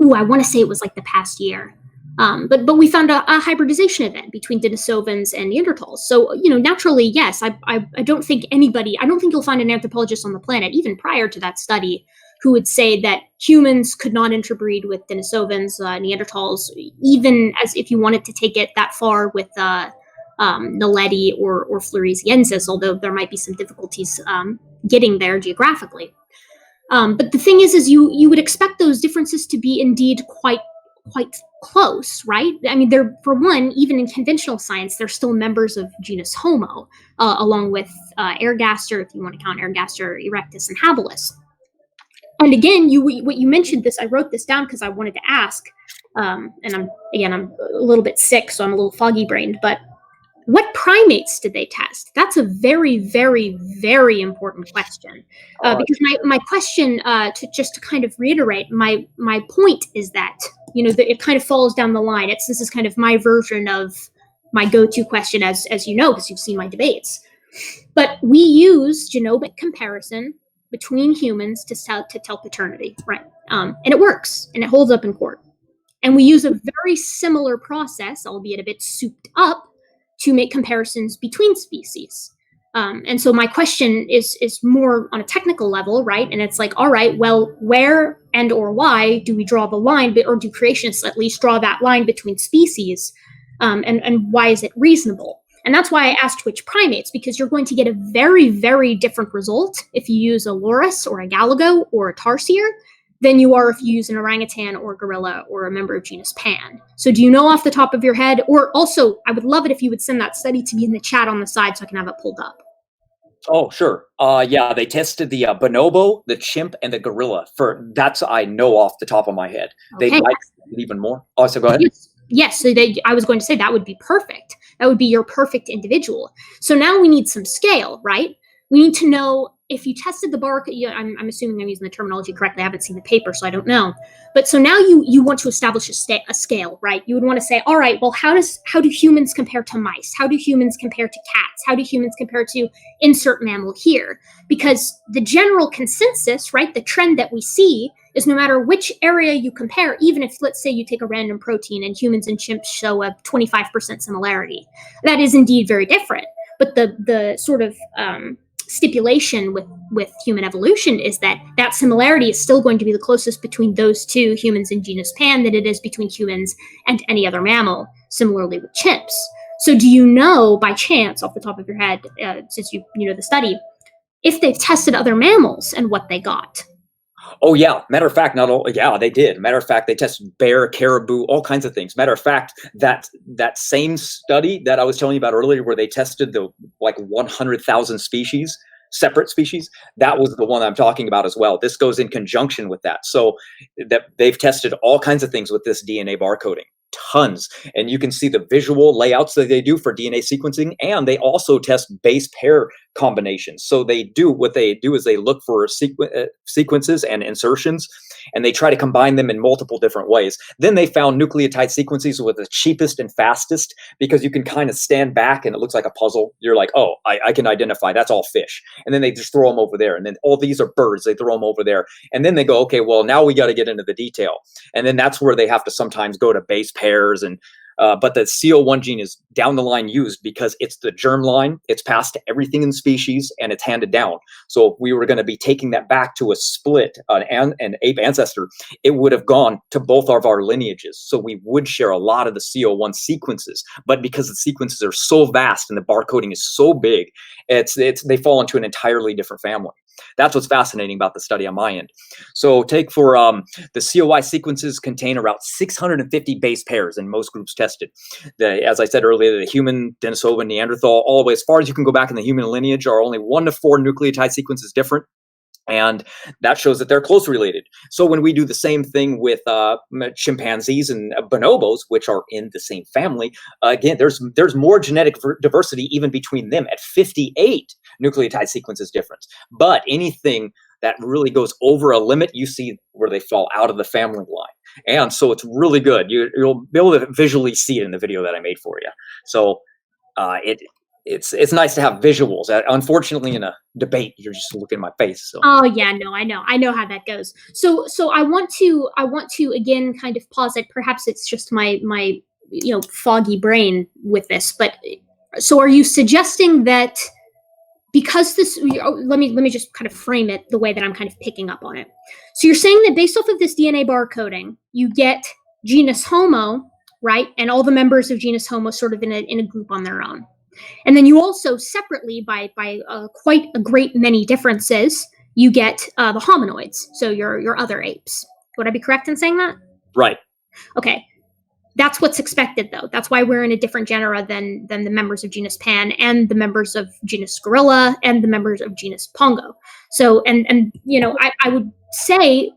I want to say it was like the past year. But we found a hybridization event between Denisovans and Neanderthals. So, naturally, yes, I don't think you'll find an anthropologist on the planet, even prior to that study, who would say that humans could not interbreed with Denisovans, Neanderthals, even as if you wanted to take it that far with Naledi or Floresiensis, although there might be some difficulties getting there geographically. But the thing is you would expect those differences to be indeed quite close, right? I mean, they're, for one, even in conventional science, they're still members of genus Homo, along with Ergaster, if you want to count Ergaster, Erectus, and Habilis. And again, what you mentioned this, I wrote this down because I wanted to ask, and I'm a little bit sick, so I'm a little foggy brained, but what primates did they test? That's a very, very, very important question. Because my question, to kind of reiterate, my point is that, it kind of falls down the line. This is kind of my version of my go-to question, as you know, because you've seen my debates. But we use genomic comparison between humans to tell paternity, right? And it works, and it holds up in court. And we use a very similar process, albeit a bit souped up, to make comparisons between species. And so my question is more on a technical level, right? And it's like, all right, well, where and or why do we draw the line, or do creationists at least draw that line between species? And why is it reasonable? And that's why I asked which primates, because you're going to get a very, very different result if you use a loris or a galago or a tarsier than you are if you use an orangutan or gorilla or a member of genus Pan. So do you know off the top of your head? Or also, I would love it if you would send that study to me in the chat on the side so I can have it pulled up. Oh, sure. Yeah, they tested the bonobo, the chimp, and the gorilla. That's I know off the top of my head. Okay. They might even more. Oh, so go ahead. Yes. So I was going to say that would be perfect. That would be your perfect individual. So now we need some scale, right? We need to know if you tested the I'm assuming I'm using the terminology correctly. I haven't seen the paper, so I don't know. But so now you want to establish a scale, right? You would want to say, all right, well, how do humans compare to mice? How do humans compare to cats? How do humans compare to insert mammal here? Because the general consensus, right, the trend that we see is no matter which area you compare, even if, let's say, you take a random protein and humans and chimps show a 25% similarity, that is indeed very different. But the sort of stipulation with human evolution is that similarity is still going to be the closest between those two, humans and genus Pan, than it is between humans and any other mammal, similarly with chimps. So do you know, by chance, off the top of your head, since you know the study, if they've tested other mammals and what they got? Oh, yeah. Matter of fact, they did. Matter of fact, they tested bear, caribou, all kinds of things. Matter of fact, that same study that I was telling you about earlier, where they tested the 100,000 species, separate species, that was the one I'm talking about as well. This goes in conjunction with that. So that they've tested all kinds of things with this DNA barcoding. Tons. And you can see the visual layouts that they do for DNA sequencing, and they also test base pair combinations. So what they do is they look for sequences and insertions, and they try to combine them in multiple different ways. Then they found nucleotide sequences with the cheapest and fastest, because you can kind of stand back and it looks like a puzzle. You're like, oh, I can identify that's all fish. And then they just throw them over there. And then all these are birds. They throw them over there. And then they go, okay, well, now we got to get into the detail. And then that's where they have to sometimes go to base pairs. And but the CO1 gene is down the line used because it's the germ line. It's passed to everything in species and it's handed down. So if we were going to be taking that back to a split, an ape ancestor, it would have gone to both of our lineages. So we would share a lot of the CO1 sequences. But because the sequences are so vast and the barcoding is so big, they fall into an entirely different family. That's what's fascinating about the study on my end. So take for the COI sequences contain around 650 base pairs in most groups tested. As I said earlier, the human, Denisova, Neanderthal, all the way as far as you can go back in the human lineage are only 1 to 4 nucleotide sequences different. And that shows that they're closely related. So when we do the same thing with chimpanzees and bonobos, which are in the same family, again, there's more genetic diversity even between them at 58 nucleotide sequences difference. But anything that really goes over a limit, you see where they fall out of the family line. And so it's really good. You'll be able to visually see it in the video that I made for you. So it's nice to have visuals. Unfortunately, in a debate, you're just looking at my face. So. Oh yeah, no, I know how that goes. So I want to again kind of pause it. Perhaps it's just my foggy brain with this, but so are you suggesting that because this? Let me just kind of frame it the way that I'm kind of picking up on it. So you're saying that based off of this DNA barcoding, you get genus Homo, right, and all the members of genus Homo sort of in a group on their own. And then you also separately, by quite a great many differences, you get the hominoids, so your other apes. Would I be correct in saying that? Right. Okay. That's what's expected, though. That's why we're in a different genera than the members of genus Pan and the members of genus Gorilla and the members of genus Pongo. So, and I would say,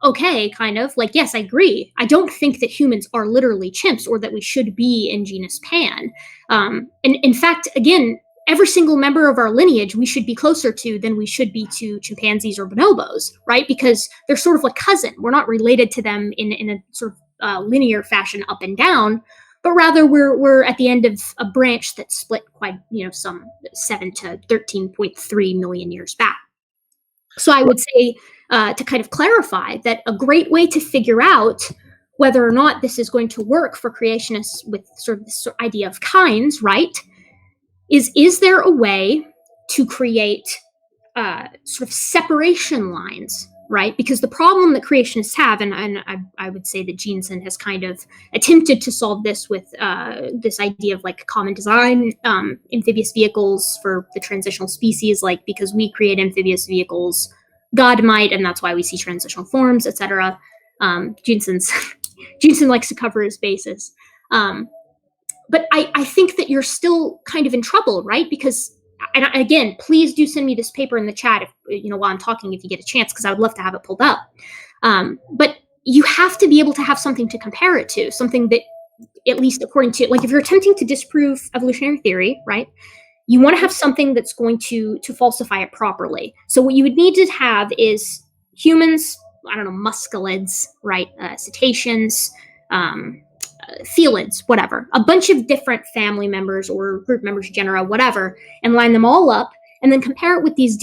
okay, kind of like, yes, I agree. I don't think that humans are literally chimps or that we should be in genus Pan. And in fact, again, every single member of our lineage we should be closer to than we should be to chimpanzees or bonobos, right? Because they're sort of like cousin. We're not related to them in a sort of linear fashion up and down, but rather we're at the end of a branch that split quite, some 7 to 13.3 million years back. So I would say, to kind of clarify, that a great way to figure out whether or not this is going to work for creationists with sort of this idea of kinds, right, is there a way to create sort of separation lines, right? Because the problem that creationists have, and I would say that Jensen has kind of attempted to solve this with this idea of like common design, amphibious vehicles for the transitional species, like because we create amphibious vehicles, God might, and that's why we see transitional forms, etc. Jensen likes to cover his bases. But I think that you're still kind of in trouble, right? Because, and again, please do send me this paper in the chat, if, while I'm talking, if you get a chance, because I would love to have it pulled up. But you have to be able to have something to compare it to, something that, at least according to, like if you're attempting to disprove evolutionary theory, right? You want to have something that's going to falsify it properly. So what you would need to have is humans, I don't know, muscelids, right? Cetaceans, felids, whatever, a bunch of different family members or group members, genera, whatever, and line them all up, and then compare it with this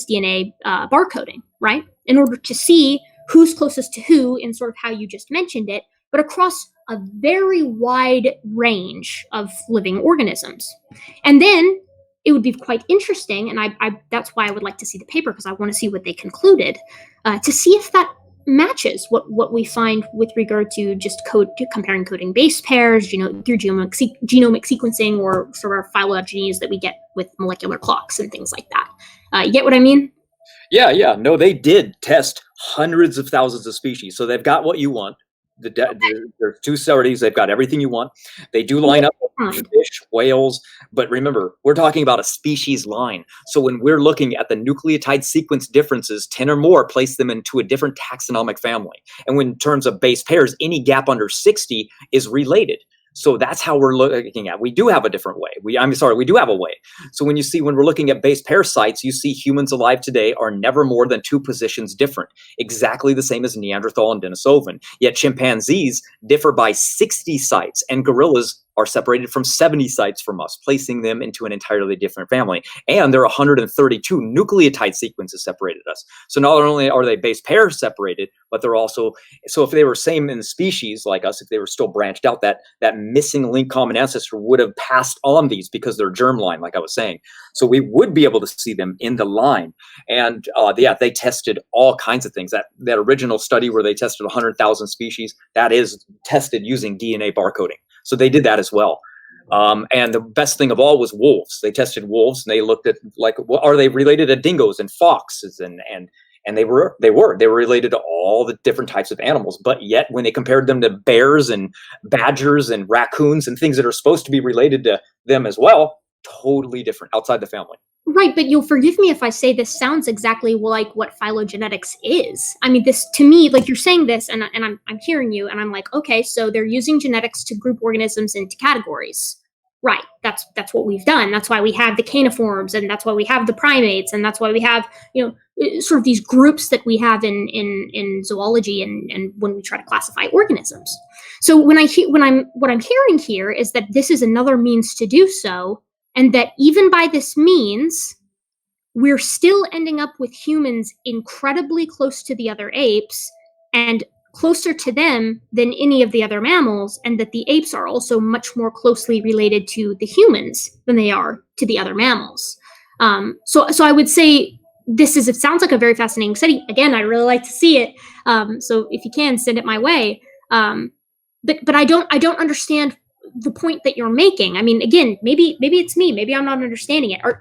DNA barcoding, right? In order to see who's closest to who in sort of how you just mentioned it, but across a very wide range of living organisms. And then it would be quite interesting, and I that's why I would like to see the paper, because I want to see what they concluded, to see if that matches what we find with regard to just comparing coding base pairs, through genomic sequencing, or sort of phylogenies that we get with molecular clocks and things like that. You get what I mean? Yeah. No, they did test hundreds of thousands of species, so they've got what you want. There's two studies. They've got everything you want. They do line up with fish, whales, but remember, we're talking about a species line. So when we're looking at the nucleotide sequence differences, 10 or more place them into a different taxonomic family. And when in terms of base pairs, any gap under 60 is related. So that's how we're looking at. We do have a different way. We do have a way. So when we're looking at base pair sites, you see humans alive today are never more than 2 positions different, exactly the same as Neanderthal and Denisovan. Yet chimpanzees differ by 60 sites, and gorillas are separated from 70 sites from us, placing them into an entirely different family. And there are 132 nucleotide sequences separated us. So not only are they base pairs separated, but they're also, so if they were same in the species like us, if they were still branched out, that missing link common ancestor would have passed on these because they're germline, like I was saying. So we would be able to see them in the line. And they tested all kinds of things. That original study where they tested 100,000 species, that is tested using DNA barcoding. So they did that as well. And the best thing of all was wolves. They tested wolves, and they looked at, like, are they related to dingoes and foxes? And they were related to all the different types of animals. But yet when they compared them to bears and badgers and raccoons and things that are supposed to be related to them as well, totally different outside the family. Right, but you'll forgive me if I say this sounds exactly like what phylogenetics is. I mean, this, to me, like, you're saying this, and I'm hearing you, and I'm like, okay, so they're using genetics to group organisms into categories. Right, that's what we've done. That's why we have the caniforms, and that's why we have the primates, and that's why we have, sort of these groups that we have in zoology and when we try to classify organisms. So what I'm hearing here is that this is another means to do so, and that even by this means, we're still ending up with humans incredibly close to the other apes and closer to them than any of the other mammals, and that the apes are also much more closely related to the humans than they are to the other mammals. So I would say it sounds like a very fascinating study. Again, I'd really like to see it. So if you can, send it my way. But I don't understand the point that you're making. I mean, again, maybe it's me. Maybe I'm not understanding it. Or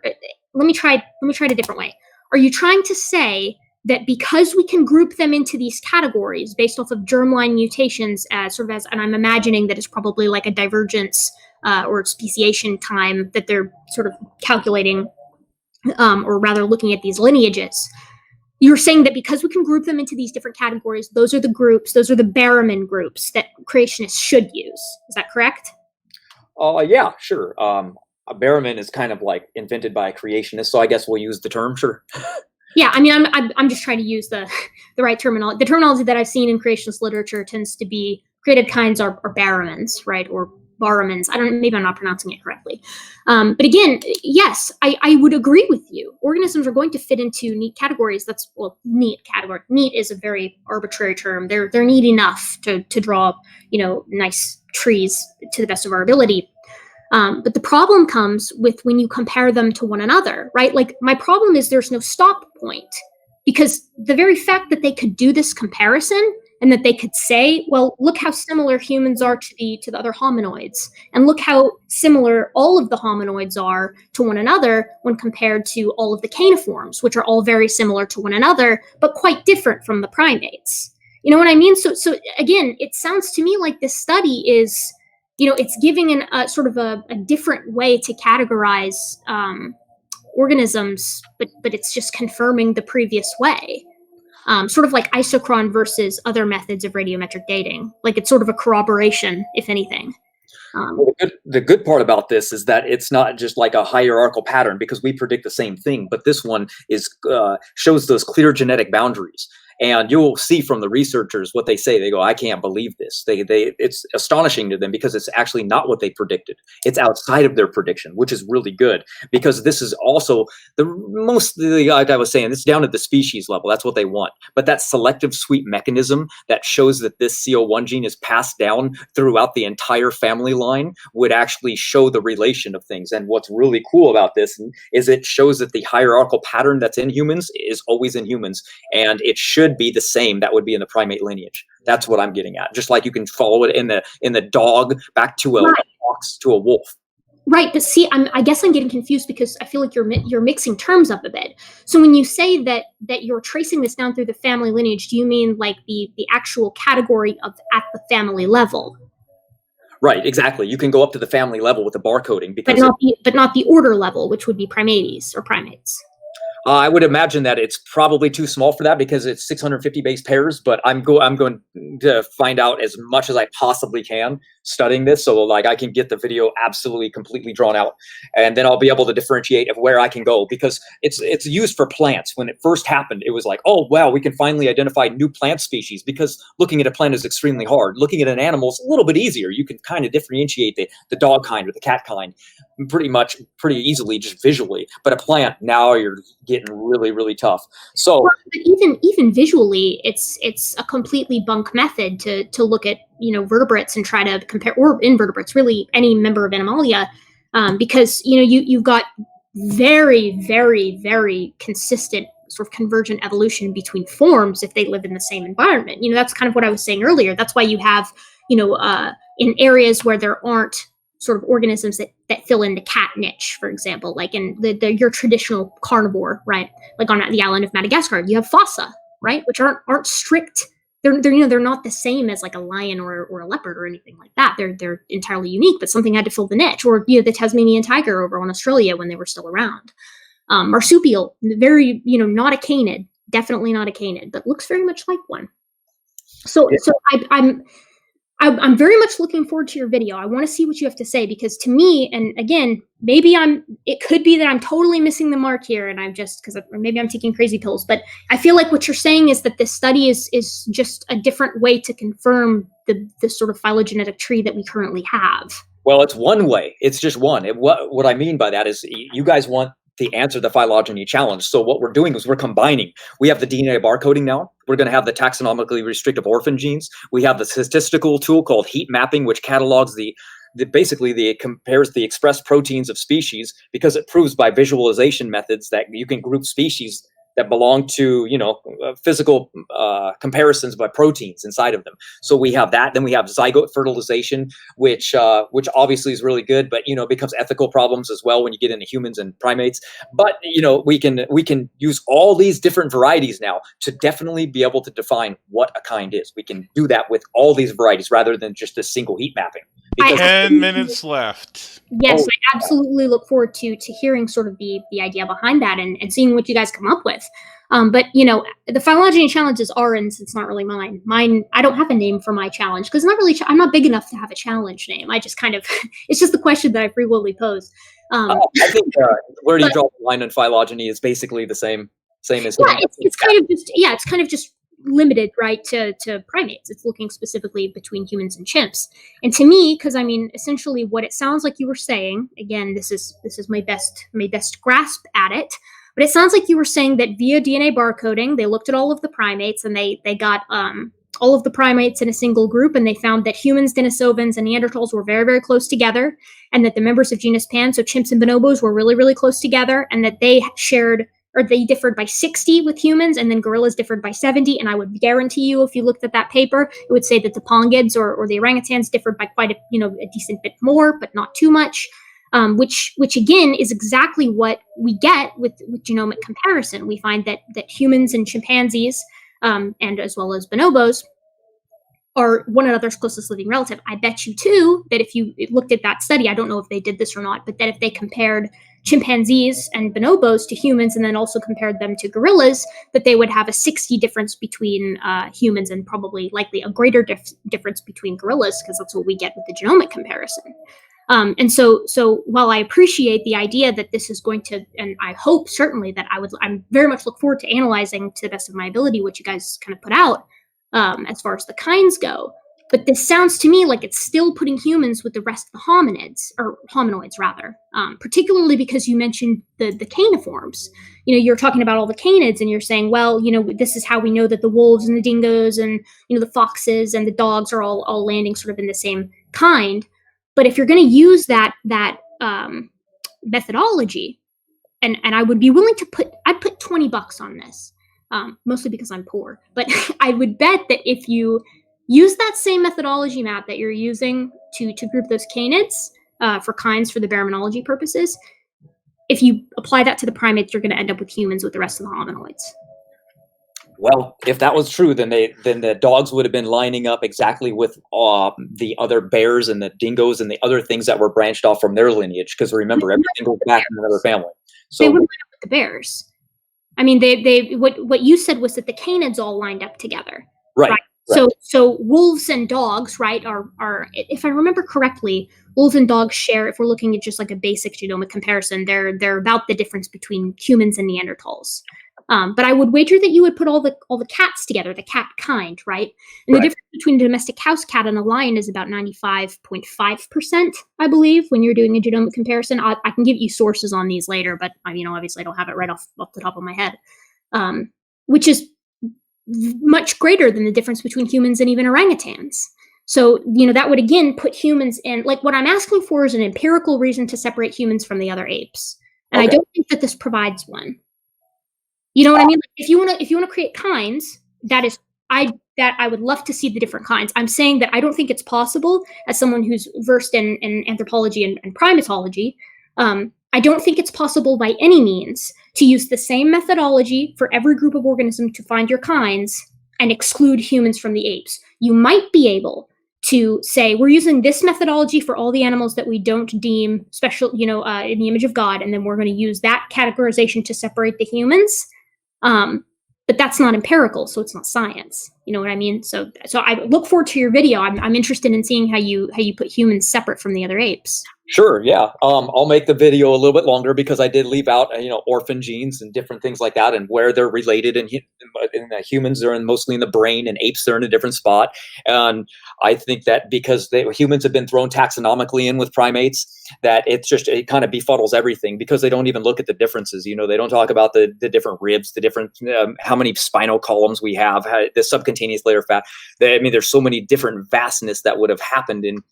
let me try it a different way. Are you trying to say that because we can group them into these categories based off of germline mutations, and I'm imagining that it's probably like a divergence or speciation time that they're sort of calculating, or rather looking at these lineages. You're saying that because we can group them into these different categories, those are the Barrowman groups that creationists should use. Is that correct? Yeah, sure. A Barrowman is kind of like invented by a creationist, so I guess we'll use the term, sure. Yeah, I mean, I'm just trying to use the right terminology. The terminology that I've seen in creationist literature tends to be created kinds are Barrowmans, right, or Barrowmans. Maybe I'm not pronouncing it correctly. But again, yes, I would agree with you. Organisms are going to fit into neat categories. Neat category. Neat is a very arbitrary term. They're neat enough to draw, nice trees to the best of our ability. But the problem comes with when you compare them to one another, right? Like, my problem is there's no stop point, because the very fact that they could do this comparison and that they could say, well, look how similar humans are to the other hominoids, and look how similar all of the hominoids are to one another when compared to all of the caniforms, which are all very similar to one another, but quite different from the primates. You know what I mean? So again, it sounds to me like this study is, it's giving a sort of a different way to categorize organisms, but it's just confirming the previous way. Sort of like isochron versus other methods of radiometric dating. Like it's sort of a corroboration, if anything. Well, the good part about this is that it's not just like a hierarchical pattern, because we predict the same thing, but this one is shows those clear genetic boundaries. And you'll see from the researchers what they say. They go, I can't believe this. It's astonishing to them because it's actually not what they predicted. It's outside of their prediction, which is really good, because this is also like I was saying, it's down at the species level. That's what they want. But that selective sweep mechanism that shows that this CO1 gene is passed down throughout the entire family line would actually show the relation of things. And what's really cool about this is it shows that the hierarchical pattern that's in humans is always in humans, and it should be the same that would be in the primate lineage. That's what I'm getting at. Just like you can follow it in the dog back to a fox to a wolf. Right, but see, I guess I'm getting confused because I feel like you're mixing terms up a bit. So when you say that you're tracing this down through the family lineage, do you mean like the actual category of at the family level? Right, exactly. You can go up to the family level with the barcoding, because but not the order level, which would be primates or primates. I would imagine that it's probably too small for that because it's 650 base pairs, but I'm going to find out as much as I possibly can studying this, so like I can get the video absolutely completely drawn out, and then I'll be able to differentiate of where I can go, because it's used for plants. When it first happened, it was like, oh wow, we can finally identify new plant species, because looking at a plant is extremely hard. Looking at an animal is a little bit easier. You can kind of differentiate the dog kind or the cat kind pretty easily just visually, but a plant, now you're getting really, really tough. So but even visually, it's a completely bunk method to look at vertebrates and try to compare, or invertebrates, really any member of Animalia, because you've got very, very, very consistent sort of convergent evolution between forms if they live in the same environment. That's kind of what I was saying earlier. That's why you have in areas where there aren't sort of organisms that fill in the cat niche, for example, like in your traditional carnivore, right? Like on the island of Madagascar, you have fossa, right? Which aren't strict. They're not the same as like a lion or a leopard or anything like that. They're entirely unique, but something had to fill the niche. Or the Tasmanian tiger over on Australia when they were still around. Marsupial, very not a canid, definitely not a canid, but looks very much like one. So I'm very much looking forward to your video. I want to see what you have to say, because to me, and again, it could be that I'm totally missing the mark here, and maybe I'm taking crazy pills, but I feel like what you're saying is that this study is just a different way to confirm the sort of phylogenetic tree that we currently have. Well, it's one way. It's just one. What I mean by that is you guys want the answer to the phylogeny challenge. So what we're doing is we're combining. We have the DNA barcoding now. We're going to have the taxonomically restrictive orphan genes. We have the statistical tool called heat mapping, which catalogs compares the expressed proteins of species, because it proves by visualization methods that you can group species that belong to, physical comparisons by proteins inside of them. So we have that. Then we have zygote fertilization, which obviously is really good, but becomes ethical problems as well when you get into humans and primates. But we can use all these different varieties now to definitely be able to define what a kind is. We can do that with all these varieties rather than just a single heat mapping. 10 minutes left. Yes, I absolutely look forward to hearing sort of the idea behind that and seeing what you guys come up with. But the phylogeny challenge is Aaron's. It's not really mine. I don't have a name for my challenge because I'm not big enough to have a challenge name. I just kind of it's just the question that I frequently pose. I think where do you draw the line on phylogeny is basically the same as it's kind of just limited, right, to primates. It's looking specifically between humans and chimps. And to me, because essentially what it sounds like you were saying, again, this is my best grasp at it, but it sounds like you were saying that via DNA barcoding, they looked at all of the primates and they got all of the primates in a single group, and they found that humans, Denisovans, and Neanderthals were very, very close together, and that the members of genus Pan, so chimps and bonobos, were really, really close together, and that they shared or they differed by 60 with humans, and then gorillas differed by 70. And I would guarantee you, if you looked at that paper, it would say that the pongids or the orangutans differed by quite a decent bit more, but not too much. Which again is exactly what we get with genomic comparison. We find that humans and chimpanzees, and as well as bonobos, are one another's closest living relative. I bet you too that if you looked at that study, I don't know if they did this or not, but that if they compared chimpanzees and bonobos to humans and then also compared them to gorillas, that they would have a 60 difference between humans and probably likely a greater difference between gorillas, because that's what we get with the genomic comparison. And so while I appreciate the idea that this is going to, and I hope certainly that I'm very much look forward to analyzing to the best of my ability what you guys kind of put out as far as the kinds go. But this sounds to me like it's still putting humans with the rest of the hominids, or hominoids rather, particularly because you mentioned the caniforms. You're talking about all the canids and you're saying, well, this is how we know that the wolves and the dingoes and, the foxes and the dogs are all landing sort of in the same kind. But if you're going to use that methodology, and I would be willing to I'd put $20 on this, mostly because I'm poor. But I would bet that if you use that same methodology map that you're using to group those canids for kinds for the baraminology purposes, if you apply that to the primates, you're going to end up with humans with the rest of the hominoids. Well, if that was true, then the dogs would have been lining up exactly with the other bears and the dingoes and the other things that were branched off from their lineage. Because remember, everything goes back to another family. So they would line up with the bears. I mean, what you said was that the canids all lined up together, right? So wolves and dogs, right, are if I remember correctly, wolves and dogs share. If we're looking at just like a basic genomic comparison, they're about the difference between humans and Neanderthals. But I would wager that you would put all the cats together, the cat kind, right? And the difference between a domestic house cat and a lion is about 95.5%, I believe, when you're doing a genomic comparison. I can give you sources on these later, but obviously I don't have it right off the top of my head, which is much greater than the difference between humans and even orangutans. So, that would again put humans in, like, what I'm asking for is an empirical reason to separate humans from the other apes. And I don't think that this provides one. You know what I mean? Like, if you want to create kinds, I would love to see the different kinds. I'm saying that I don't think it's possible, as someone who's versed in anthropology and primatology. I don't think it's possible by any means to use the same methodology for every group of organisms to find your kinds and exclude humans from the apes. You might be able to say, we're using this methodology for all the animals that we don't deem special, in the image of God, and then we're going to use that categorization to separate the humans. But that's not empirical, so it's not science. You know what I mean? So I look forward to your video. I'm interested in seeing how you put humans separate from the other apes. Sure, yeah. I'll make the video a little bit longer because I did leave out, orphan genes and different things like that, and where they're related. And humans are mostly in the brain, and apes are in a different spot. And I think that because humans have been thrown taxonomically in with primates, that it kind of befuddles everything, because they don't even look at the differences. They don't talk about the different ribs, the different how many spinal columns we have, the subcutaneous layer of fat. There's so many different vastness that would have happened in.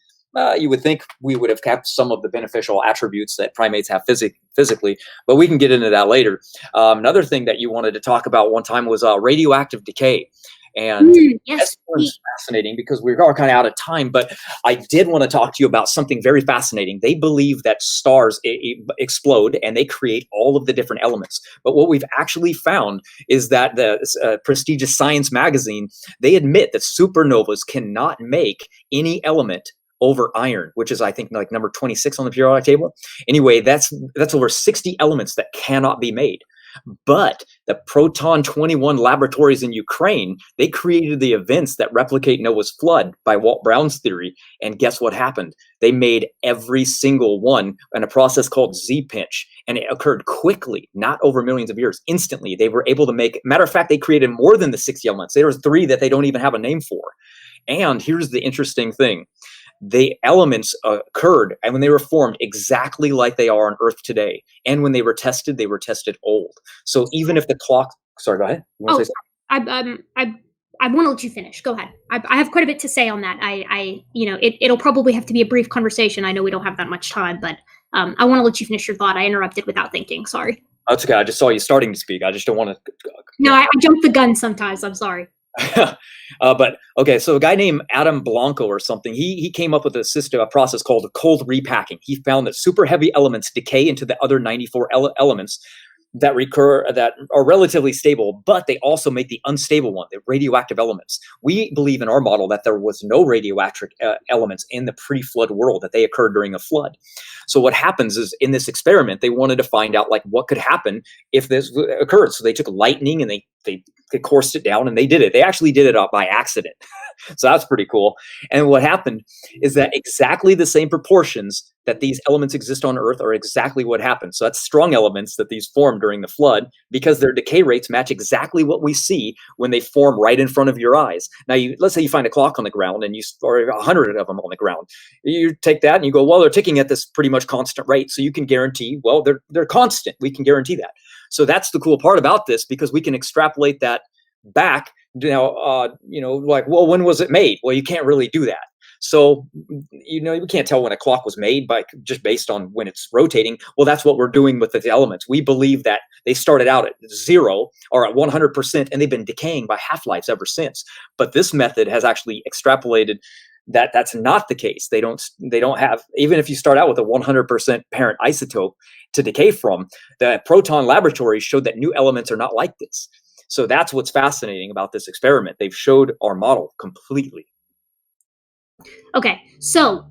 You would think we would have kept some of the beneficial attributes that primates have physically, but we can get into that later. Another thing that you wanted to talk about one time was radioactive decay. And yes, this one's fascinating because we are kind of out of time, but I did want to talk to you about something very fascinating. They believe that stars explode and they create all of the different elements. But what we've actually found is that the prestigious Science magazine, they admit that supernovas cannot make any element over iron, which is, I think, like number 26 on the periodic table. Anyway, that's over 60 elements that cannot be made. But the Proton 21 laboratories in Ukraine, they created the events that replicate Noah's flood by Walt Brown's theory. And guess what happened? They made every single one in a process called Z-pinch. And it occurred quickly, not over millions of years. Instantly, they were able to make, matter of fact, they created more than the 60 elements. There was 3 that they don't even have a name for. And here's the interesting thing. The elements occurred, and when they were formed, exactly like they are on Earth today. And when they were tested old. So even if the clock, sorry, go ahead. You want to say something? I want to let you finish. Go ahead. I have quite a bit to say on that. It'll probably have to be a brief conversation. I know we don't have that much time, but I want to let you finish your thought. I interrupted without thinking. Sorry. That's okay. I just saw you starting to speak. I just don't want to. No, I jump the gun sometimes. I'm sorry. But okay, so a guy named Adam Blanco or something, he came up with a system, a process called cold repacking. He found that super heavy elements decay into the other 94 elements that are relatively stable, but they also make the unstable one, the radioactive elements. We believe in our model that there was no radioactive elements in the pre-flood world, that they occurred during a flood. So what happens is, in this experiment, they wanted to find out like what could happen if this occurred. So they took lightning and they coursed it down, and they did it. They actually did it by accident. So that's pretty cool. And what happened is that exactly the same proportions that these elements exist on Earth are exactly what happened. So that's strong elements that these formed during the flood, because their decay rates match exactly what we see when they form right in front of your eyes. Now, let's say you find a clock on the ground, and or 100 of them on the ground. You take that and you go, well, they're ticking at this pretty much constant rate. So you can guarantee, well, they're constant. We can guarantee that. So that's the cool part about this, because we can extrapolate that back. Now, like, well, when was it made? Well, you can't really do that. So, we can't tell when a clock was made just based on when it's rotating. Well, that's what we're doing with the elements. We believe that they started out at 0 or at 100%, and they've been decaying by half-lives ever since. But this method has actually extrapolated that that's not the case. They don't have, even if you start out with a 100% parent isotope to decay from, the proton laboratories showed that new elements are not like this. So that's what's fascinating about this experiment. They've showed our model completely. Okay, so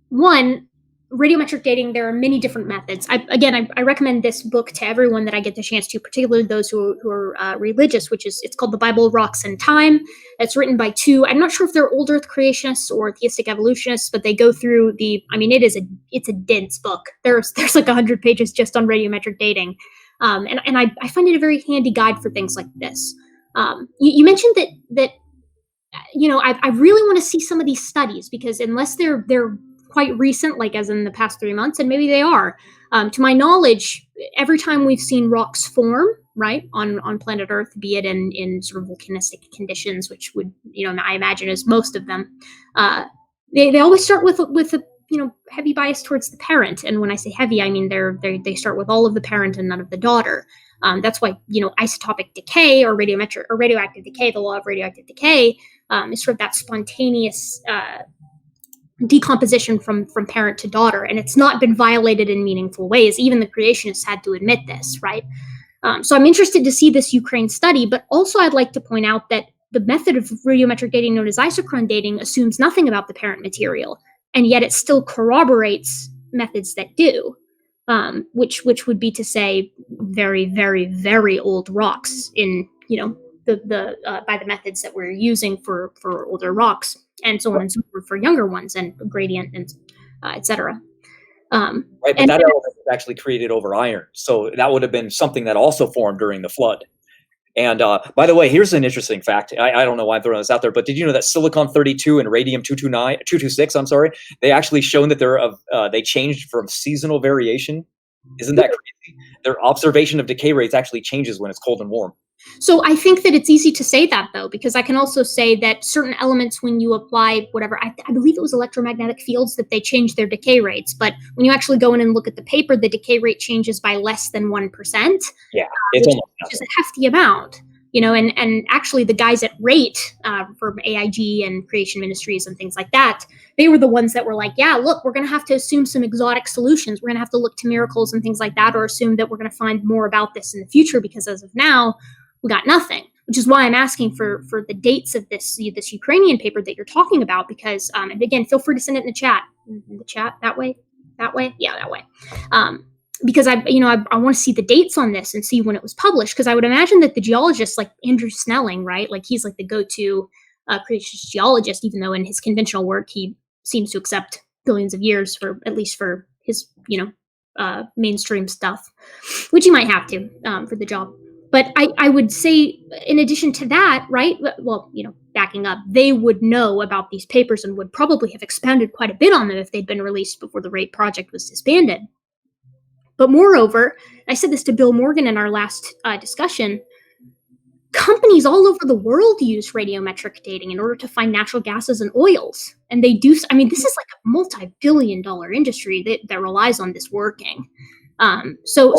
one, radiometric dating, there are many different methods. I recommend this book to everyone that I get the chance to, particularly those who are religious, it's called The Bible, Rocks, and Time. It's written by two, I'm not sure if they're old Earth creationists or theistic evolutionists, but they go through it's a dense book. There's like 100 pages just on radiometric dating. And I find it a very handy guide for things like this. You mentioned that I really want to see some of these studies, because unless they're quite recent, like as in the past 3 months, and maybe they are, to my knowledge, every time we've seen rocks form, right, on planet Earth, be it in sort of volcanistic conditions, which would, I imagine is most of them, they always start with a heavy bias towards the parent. And when I say heavy, I mean they start with all of the parent and none of the daughter. That's why, isotopic decay or radioactive decay, the law of radioactive decay, is sort of that spontaneous decomposition from parent to daughter. And it's not been violated in meaningful ways. Even the creationists had to admit this, right? So I'm interested to see this Ukraine study, but also I'd like to point out that the method of radiometric dating known as isochron dating assumes nothing about the parent material. And yet it still corroborates methods that do, which would be to say very, very, very old rocks in, by the methods that we're using for older rocks, and so on and so forth for younger ones, and gradient and et cetera. Right, but that element was actually created over iron. So that would have been something that also formed during the flood. And by the way, here's an interesting fact. I don't know why I'm throwing this out there, but did you know that silicon-32 and radium-226, they actually shown that they changed from seasonal variation? Isn't that crazy? Their observation of decay rates actually changes when it's cold and warm. So I think that it's easy to say that, though, because I can also say that certain elements, when you apply whatever, I believe it was electromagnetic fields, that they change their decay rates. But when you actually go in and look at the paper, the decay rate changes by less than 1%. Yeah, it's almost which is a hefty amount. And actually the guys at Rate from AIG and Creation Ministries and things like that, they were the ones that were like, yeah, look, we're going to have to assume some exotic solutions. We're going to have to look to miracles and things like that, or assume that we're going to find more about this in the future, because as of now, we got nothing, which is why I'm asking for the dates of this Ukrainian paper that you're talking about, because, and again, feel free to send it in the chat. That way? Yeah, that way. Because I want to see the dates on this and see when it was published, because I would imagine that the geologists like Andrew Snelling, right? Like he's like the go-to creationist geologist, even though in his conventional work, he seems to accept billions of years at least for his, mainstream stuff, which he might have to for the job. But I would say, in addition to that, right, well, backing up, they would know about these papers and would probably have expounded quite a bit on them if they'd been released before the RATE project was disbanded. But moreover, I said this to Bill Morgan in our last discussion, companies all over the world use radiometric dating in order to find natural gases and oils. And they do, this is like a multi-billion-dollar industry that relies on this working. So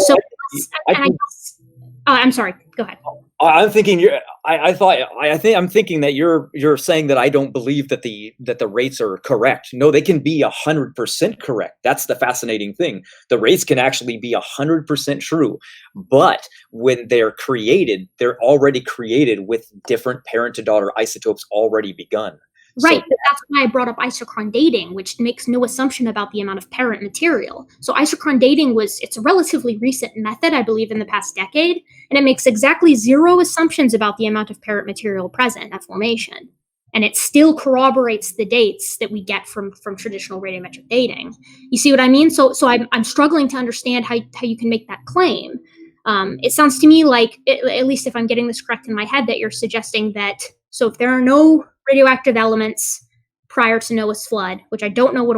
I'm sorry. Go ahead. I'm thinking I'm thinking that you're saying that I don't believe that the rates are correct. No, they can be 100% correct. That's the fascinating thing. The rates can actually be 100% true, but when they're created, they're already created with different parent to daughter isotopes already begun. Right, So, but that's why I brought up isochron dating, which makes no assumption about the amount of parent material. So isochron dating it's a relatively recent method, I believe, in the past decade, and it makes exactly 0 assumptions about the amount of parent material present at formation. And it still corroborates the dates that we get from traditional radiometric dating. You see what I mean? So I'm struggling to understand how you can make that claim. It sounds to me like, at least if I'm getting this correct in my head, that you're suggesting that, so if there are no radioactive elements prior to Noah's flood, which I don't know what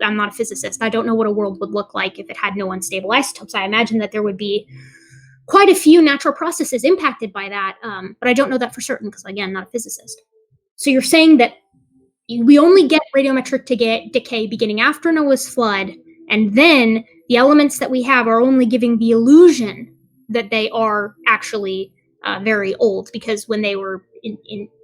I'm not a physicist, I don't know what a world would look like if it had no unstable isotopes. I imagine that there would be quite a few natural processes impacted by that, but I don't know that for certain because, again, not a physicist. So you're saying that we only get radiometric decay beginning after Noah's flood, and then the elements that we have are only giving the illusion that they are actually very old, because when they were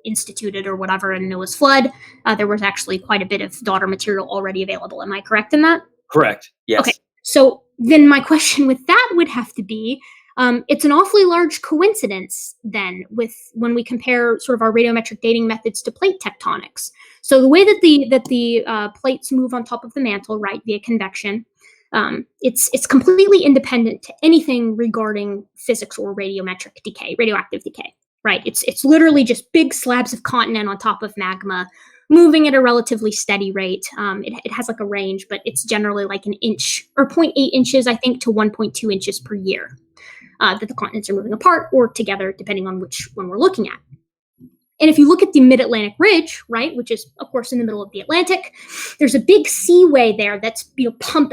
instituted or whatever in Noah's flood, there was actually quite a bit of daughter material already available. Am I correct in that? correct. Yes. Okay. So then my question with that would have to be, it's an awfully large coincidence then when we compare sort of our radiometric dating methods to plate tectonics. So the way that the plates move on top of the mantle, right, via convection, it's completely independent to anything regarding physics or radiometric decay, radioactive decay, right? It's literally just big slabs of continent on top of magma, moving at a relatively steady rate. It has like a range, but it's generally like an inch or 0.8 inches, I think, to 1.2 inches per year that the continents are moving apart or together, depending on which one we're looking at. And if you look at the mid-Atlantic ridge, right, which is, of course, in the middle of the Atlantic, there's a big seaway there that's,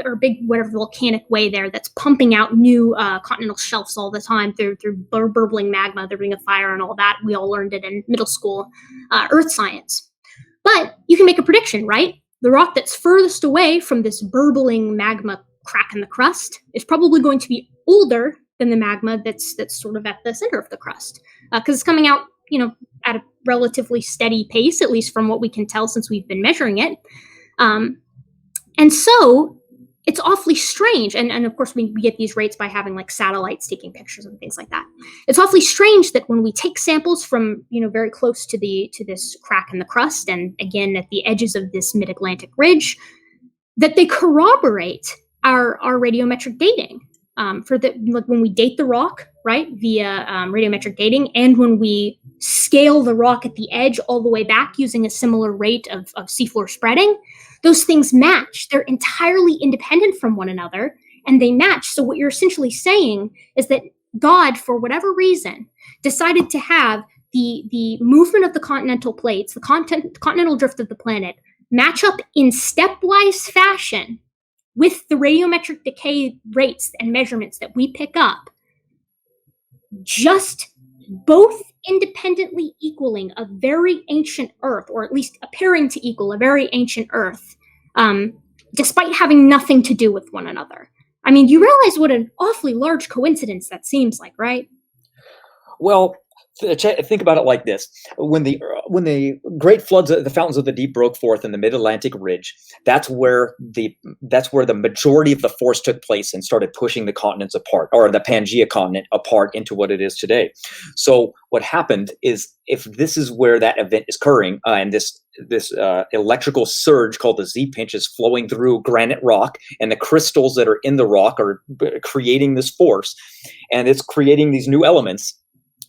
or big whatever volcanic way there that's pumping out new continental shelves all the time through burbling magma, the ring of fire and all that. We all learned it in middle school earth science. But you can make a prediction, right? The rock that's furthest away from this burbling magma crack in the crust is probably going to be older than the magma that's sort of at the center of the crust, because it's coming out, at a relatively steady pace, at least from what we can tell since we've been measuring it. And so it's awfully strange. And of course, we get these rates by having like satellites taking pictures and things like that. It's awfully strange that when we take samples from, very close to this crack in the crust, and again, at the edges of this mid-Atlantic ridge, that they corroborate our radiometric dating. When we date the rock, right, via radiometric dating, and when we scale the rock at the edge all the way back using a similar rate of seafloor spreading, those things match. They're entirely independent from one another, and they match. So what you're essentially saying is that God, for whatever reason, decided to have the movement of the continental plates, the continental drift of the planet, match up in stepwise fashion with the radiometric decay rates and measurements that we pick up, just both independently equaling a very ancient Earth, or at least appearing to equal a very ancient Earth, despite having nothing to do with one another. I mean, you realize what an awfully large coincidence that seems like, right? Well, think about it like this: when the great floods, the fountains of the deep broke forth in the mid-Atlantic ridge, that's where the majority of the force took place and started pushing the continents apart, or the Pangea continent apart, into what it is today. So what happened is, if this is where that event is occurring, and this electrical surge called the Z-pinch is flowing through granite rock, and the crystals that are in the rock are creating this force, and it's creating these new elements.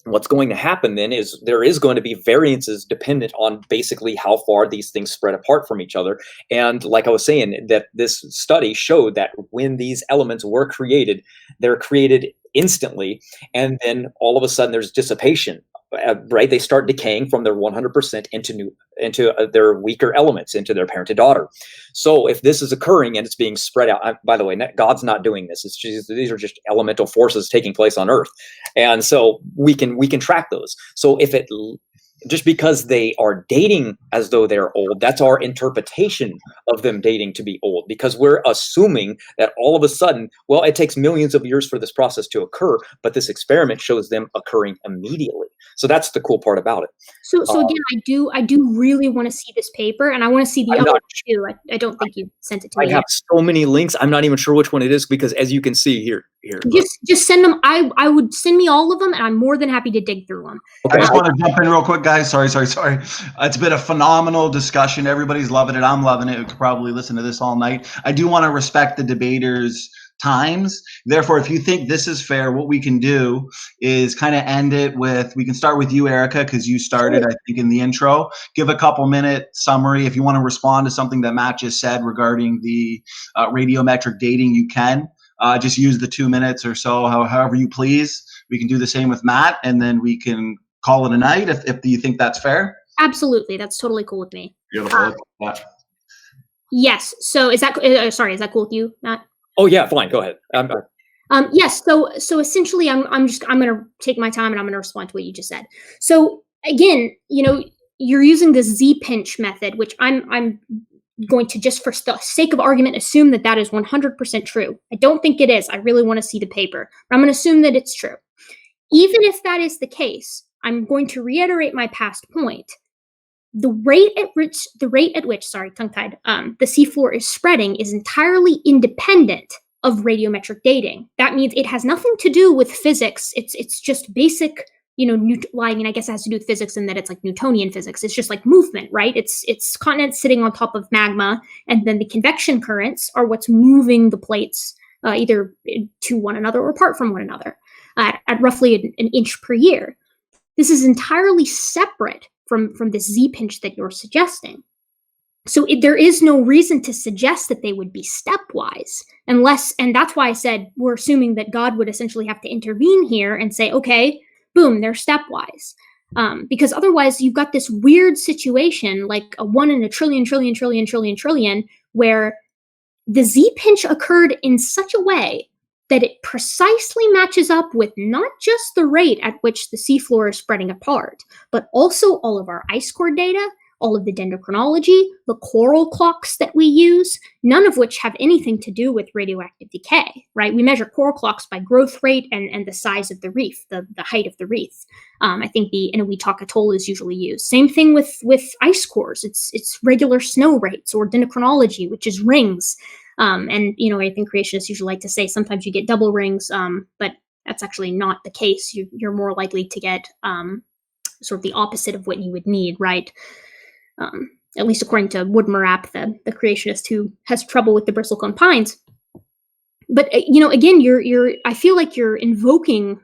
What's going to happen then is there is going to be variances dependent on basically how far these things spread apart from each other. And like I was saying, that this study showed that when these elements were created, they're created instantly, and then all of a sudden there's dissipation. Right, they start decaying from their 100% into their weaker elements, into their parent to daughter. So if this is occurring and it's being spread out, by the way, God's not doing this. It's just, these are just elemental forces taking place on Earth, and so we can track those. So if just because they are dating as though they're old, that's our interpretation of them dating to be old, because we're assuming that all of a sudden, well, it takes millions of years for this process to occur, but this experiment shows them occurring immediately. So that's the cool part about it. So again, I do really want to see this paper, and I want to see the other one too. I don't think you sent it to me. I have so many links. I'm not even sure which one it is, because as you can see here. Just send them. I would send me all of them, and I'm more than happy to dig through them. Okay. I just want to jump in real quick, guys. Sorry. It's been a phenomenal discussion. Everybody's loving it. I'm loving it. We could probably listen to this all night. I do want to respect the debaters' times. Therefore, if you think this is fair, what we can do is kind of end it with, we can start with you, Erica, because you started, I think, in the intro. Give a couple-minute summary. If you want to respond to something that Matt just said regarding the radiometric dating, you can. Just use the 2 minutes or so, however you please. We can do the same with Matt, and then we can call it a night if you think that's fair. Absolutely. That's totally cool with me. Beautiful. Yes. So is that sorry, is that cool with you, Matt? Oh yeah, fine. Go ahead. Yes. So essentially, I'm going to take my time and I'm going to respond to what you just said. So again, you're using the Z-pinch method, which I'm going to, just for the sake of argument, assume that is 100% true. I don't think it is. I really want to see the paper, but I'm going to assume that it's true. Even if that is the case, I'm going to reiterate my past point. The rate at which, the seafloor is spreading is entirely independent of radiometric dating. That means it has nothing to do with physics. It's just basic, I guess it has to do with physics in that it's like Newtonian physics. It's just like movement, right? It's continents sitting on top of magma, and then the convection currents are what's moving the plates either to one another or apart from one another at roughly an inch per year. This is entirely separate from this Z-pinch that you're suggesting. So there is no reason to suggest that they would be stepwise, and that's why I said we're assuming that God would essentially have to intervene here and say, okay, boom, they're stepwise. Because otherwise you've got this weird situation, like a 1 in a trillion, where the Z-pinch occurred in such a way that it precisely matches up with not just the rate at which the seafloor is spreading apart, but also all of our ice core data, all of the dendrochronology, the coral clocks that we use, none of which have anything to do with radioactive decay, right? We measure coral clocks by growth rate and the size of the reef, the height of the reef. I think the Inuit atoll is usually used. Same thing with ice cores. It's regular snow rates, or dendrochronology, which is rings. I think creationists usually like to say sometimes you get double rings, but that's actually not the case. You're more likely to get sort of the opposite of what you would need, right? At least according to Wood-Marap, the creationist who has trouble with the bristlecone pines. But again, I feel like you're invoking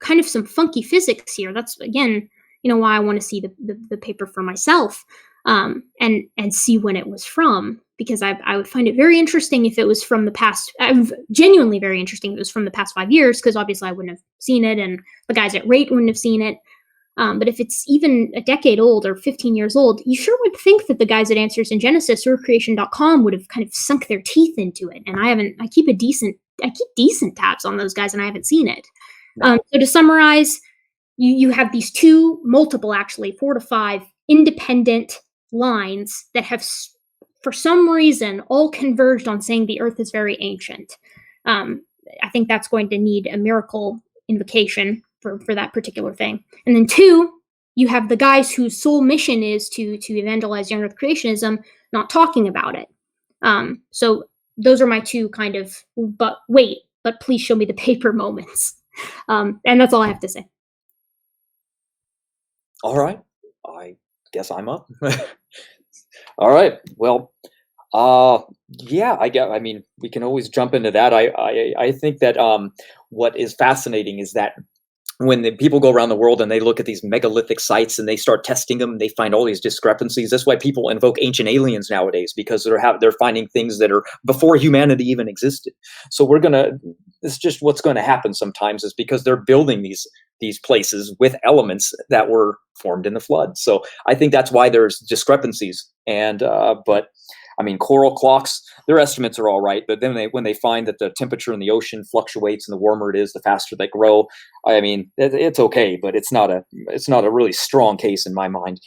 kind of some funky physics here. That's again, why I want to see the paper for myself, and see when it was from, because I would find it very interesting if it was from the past. Genuinely very interesting if it was from the past 5 years, because obviously I wouldn't have seen it, and the guys at Rate wouldn't have seen it. But if it's even a decade old or 15 years old, you sure would think that the guys at Answers in Genesis or Creation.com would have kind of sunk their teeth into it. And I keep decent tabs on those guys, and I haven't seen it. So to summarize, you have these multiple, 4 to 5 independent lines that have, for some reason, all converged on saying the Earth is very ancient. I think that's going to need a miracle invocation for that particular thing. And then 2, you have the guys whose sole mission is to evangelize young Earth creationism, not talking about it. So those are my 2 kind of, but please show me the paper moments. And that's all I have to say. All right. I guess I'm up. All right. Well, we can always jump into that. I think that what is fascinating is that when the people go around the world and they look at these megalithic sites and they start testing them, they find all these discrepancies. That's why people invoke ancient aliens nowadays, because they're finding things that are before humanity even existed. So it's just what's going to happen sometimes, is because they're building these places with elements that were formed in the flood. So I think that's why there's discrepancies. And but I mean, coral clocks, their estimates are all right, but then when they find that the temperature in the ocean fluctuates and the warmer it is, the faster they grow. I mean, it's okay, but it's not a really strong case in my mind.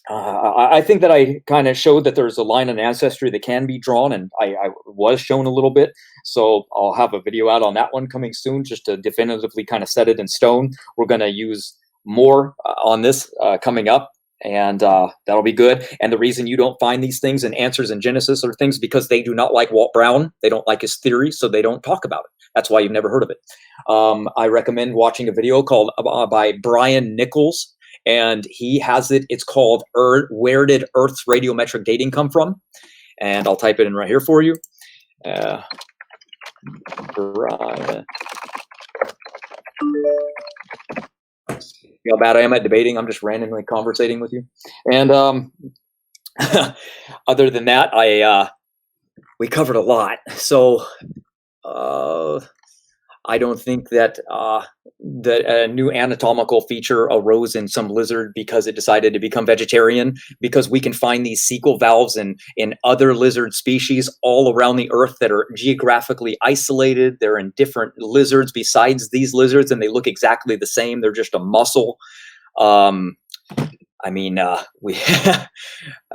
I think that I kind of showed that there's a line in ancestry that can be drawn, and I was shown a little bit. So I'll have a video out on that one coming soon, just to definitively kind of set it in stone. We're going to use more on this coming up, and that'll be good. And the reason you don't find these things in Answers in Genesis or things because they do not like Walt Brown. They don't like his theory, so they don't talk about it. That's why you've never heard of it. I recommend watching a video called by Brian Nichols. And he has it. It's called Where Did Earth's Radiometric Dating Come From? And I'll type it in right here for you. Brian. See how bad I am at debating. I'm just randomly conversating with you. And other than that, we covered a lot. So I don't think that a new anatomical feature arose in some lizard because it decided to become vegetarian, because we can find these cecal valves in other lizard species all around the earth that are geographically isolated. They're in different lizards besides these lizards, and they look exactly the same. They're just a muscle. I mean, we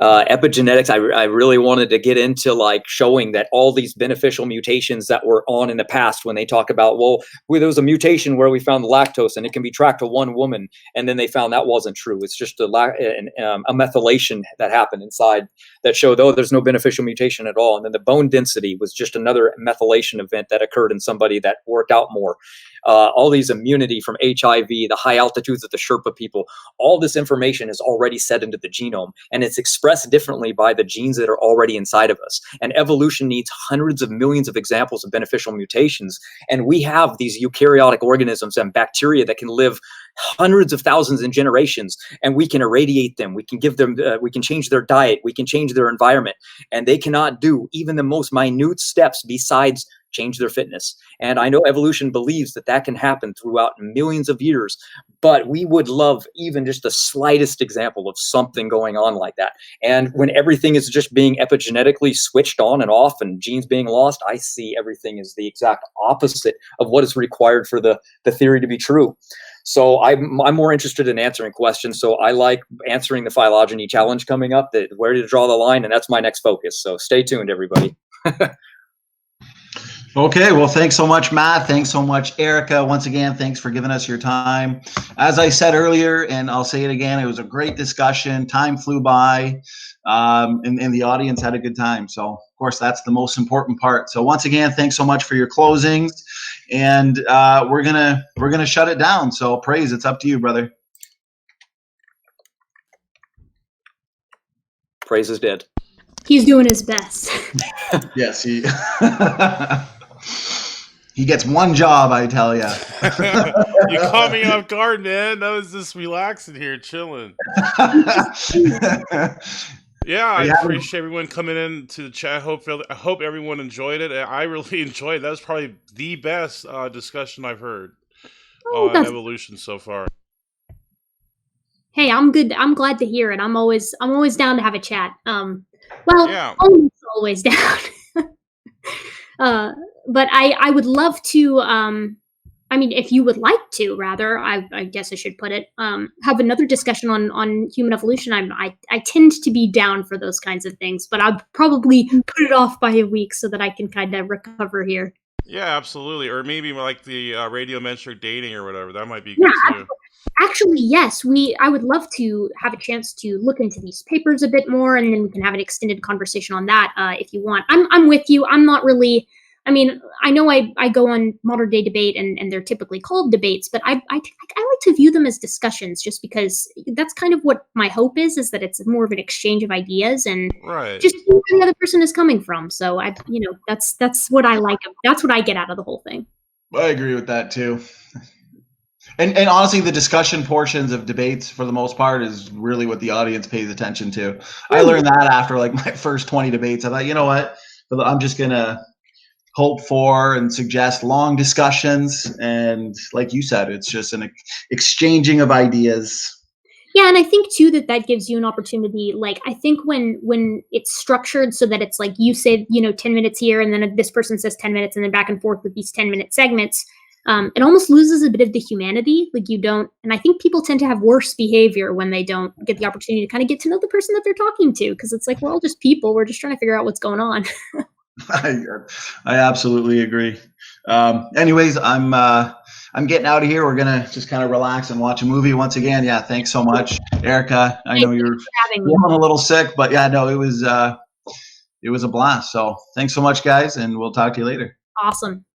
epigenetics. I really wanted to get into like showing that all these beneficial mutations that were on in the past, when they talk about, well, there was a mutation where we found the lactose and it can be tracked to one woman, and then they found that wasn't true. It's just a methylation that happened inside that showed, oh, there's no beneficial mutation at all. And then the bone density was just another methylation event that occurred in somebody that worked out more. All these immunity from HIV, the high altitudes of the Sherpa people, all this information is already set into the genome, and it's expressed differently by the genes that are already inside of us. And evolution needs hundreds of millions of examples of beneficial mutations. And we have these eukaryotic organisms and bacteria that can live hundreds of thousands in generations, and we can irradiate them. We can give them, we can change their diet. We can change their environment, and they cannot do even the most minute steps besides change their fitness. And I know evolution believes that that can happen throughout millions of years, but we would love even just the slightest example of something going on like that. And when everything is just being epigenetically switched on and off and genes being lost, I see everything as the exact opposite of what is required for the theory to be true. So I'm more interested in answering questions. So I like answering the phylogeny challenge coming up, that where to draw the line, and that's my next focus. So stay tuned, everybody. Okay, well, thanks so much, Matt. Thanks so much, Erica. Once again, thanks for giving us your time. As I said earlier, and I'll say it again, it was a great discussion. Time flew by, and the audience had a good time. So, of course, that's the most important part. So, once again, thanks so much for your closings, and we're gonna shut it down. So, Praise, it's up to you, brother. Praise is dead. He's doing his best. Yes, he gets one job, I tell you. You caught me off guard, man. I was just relaxing here, chilling. Yeah, I appreciate everyone coming in to the chat. I hope everyone enjoyed it. I really enjoyed it. That was probably the best discussion I've heard on evolution so far. Hey, I'm good. I'm glad to hear it. I'm always down to have a chat. Well, Yeah. almost always down. But I would love to, I mean, if you would like to, rather, I guess I should put it, have another discussion on human evolution. I tend to be down for those kinds of things, but I'll probably put it off by a week so that I can kind of recover here. Yeah, absolutely. Or maybe like the radiometric dating or whatever. That might be good too. Actually, yes, I would love to have a chance to look into these papers a bit more, and then we can have an extended conversation on that if you want. I'm with you. I'm not really. I mean, I know I go on Modern Day Debate, and they're typically called debates, but I like to view them as discussions, just because that's kind of what my hope is that it's more of an exchange of ideas and just where the other person is coming from. So that's what I like. That's what I get out of the whole thing. I agree with that too. And honestly, the discussion portions of debates, for the most part, is really what the audience pays attention to. I learned that after like my first 20 debates. I thought, you know what, I'm just gonna hope for and suggest long discussions, and like you said, it's just an exchanging of ideas. Yeah, and I think too that gives you an opportunity. Like, I think when it's structured so that it's like you say, 10 minutes here, and then this person says 10 minutes, and then back and forth with these 10-minute segments, it almost loses a bit of the humanity. Like, you don't, and I think people tend to have worse behavior when they don't get the opportunity to kind of get to know the person that they're talking to, because it's like, we're all just people. We're just trying to figure out what's going on. I absolutely agree. Anyways, I'm getting out of here. We're gonna just kind of relax and watch a movie once again. Yeah, thanks so much, Erica. I know you're feeling a little sick, but yeah, no, it was a blast. So thanks so much, guys, and we'll talk to you later. Awesome.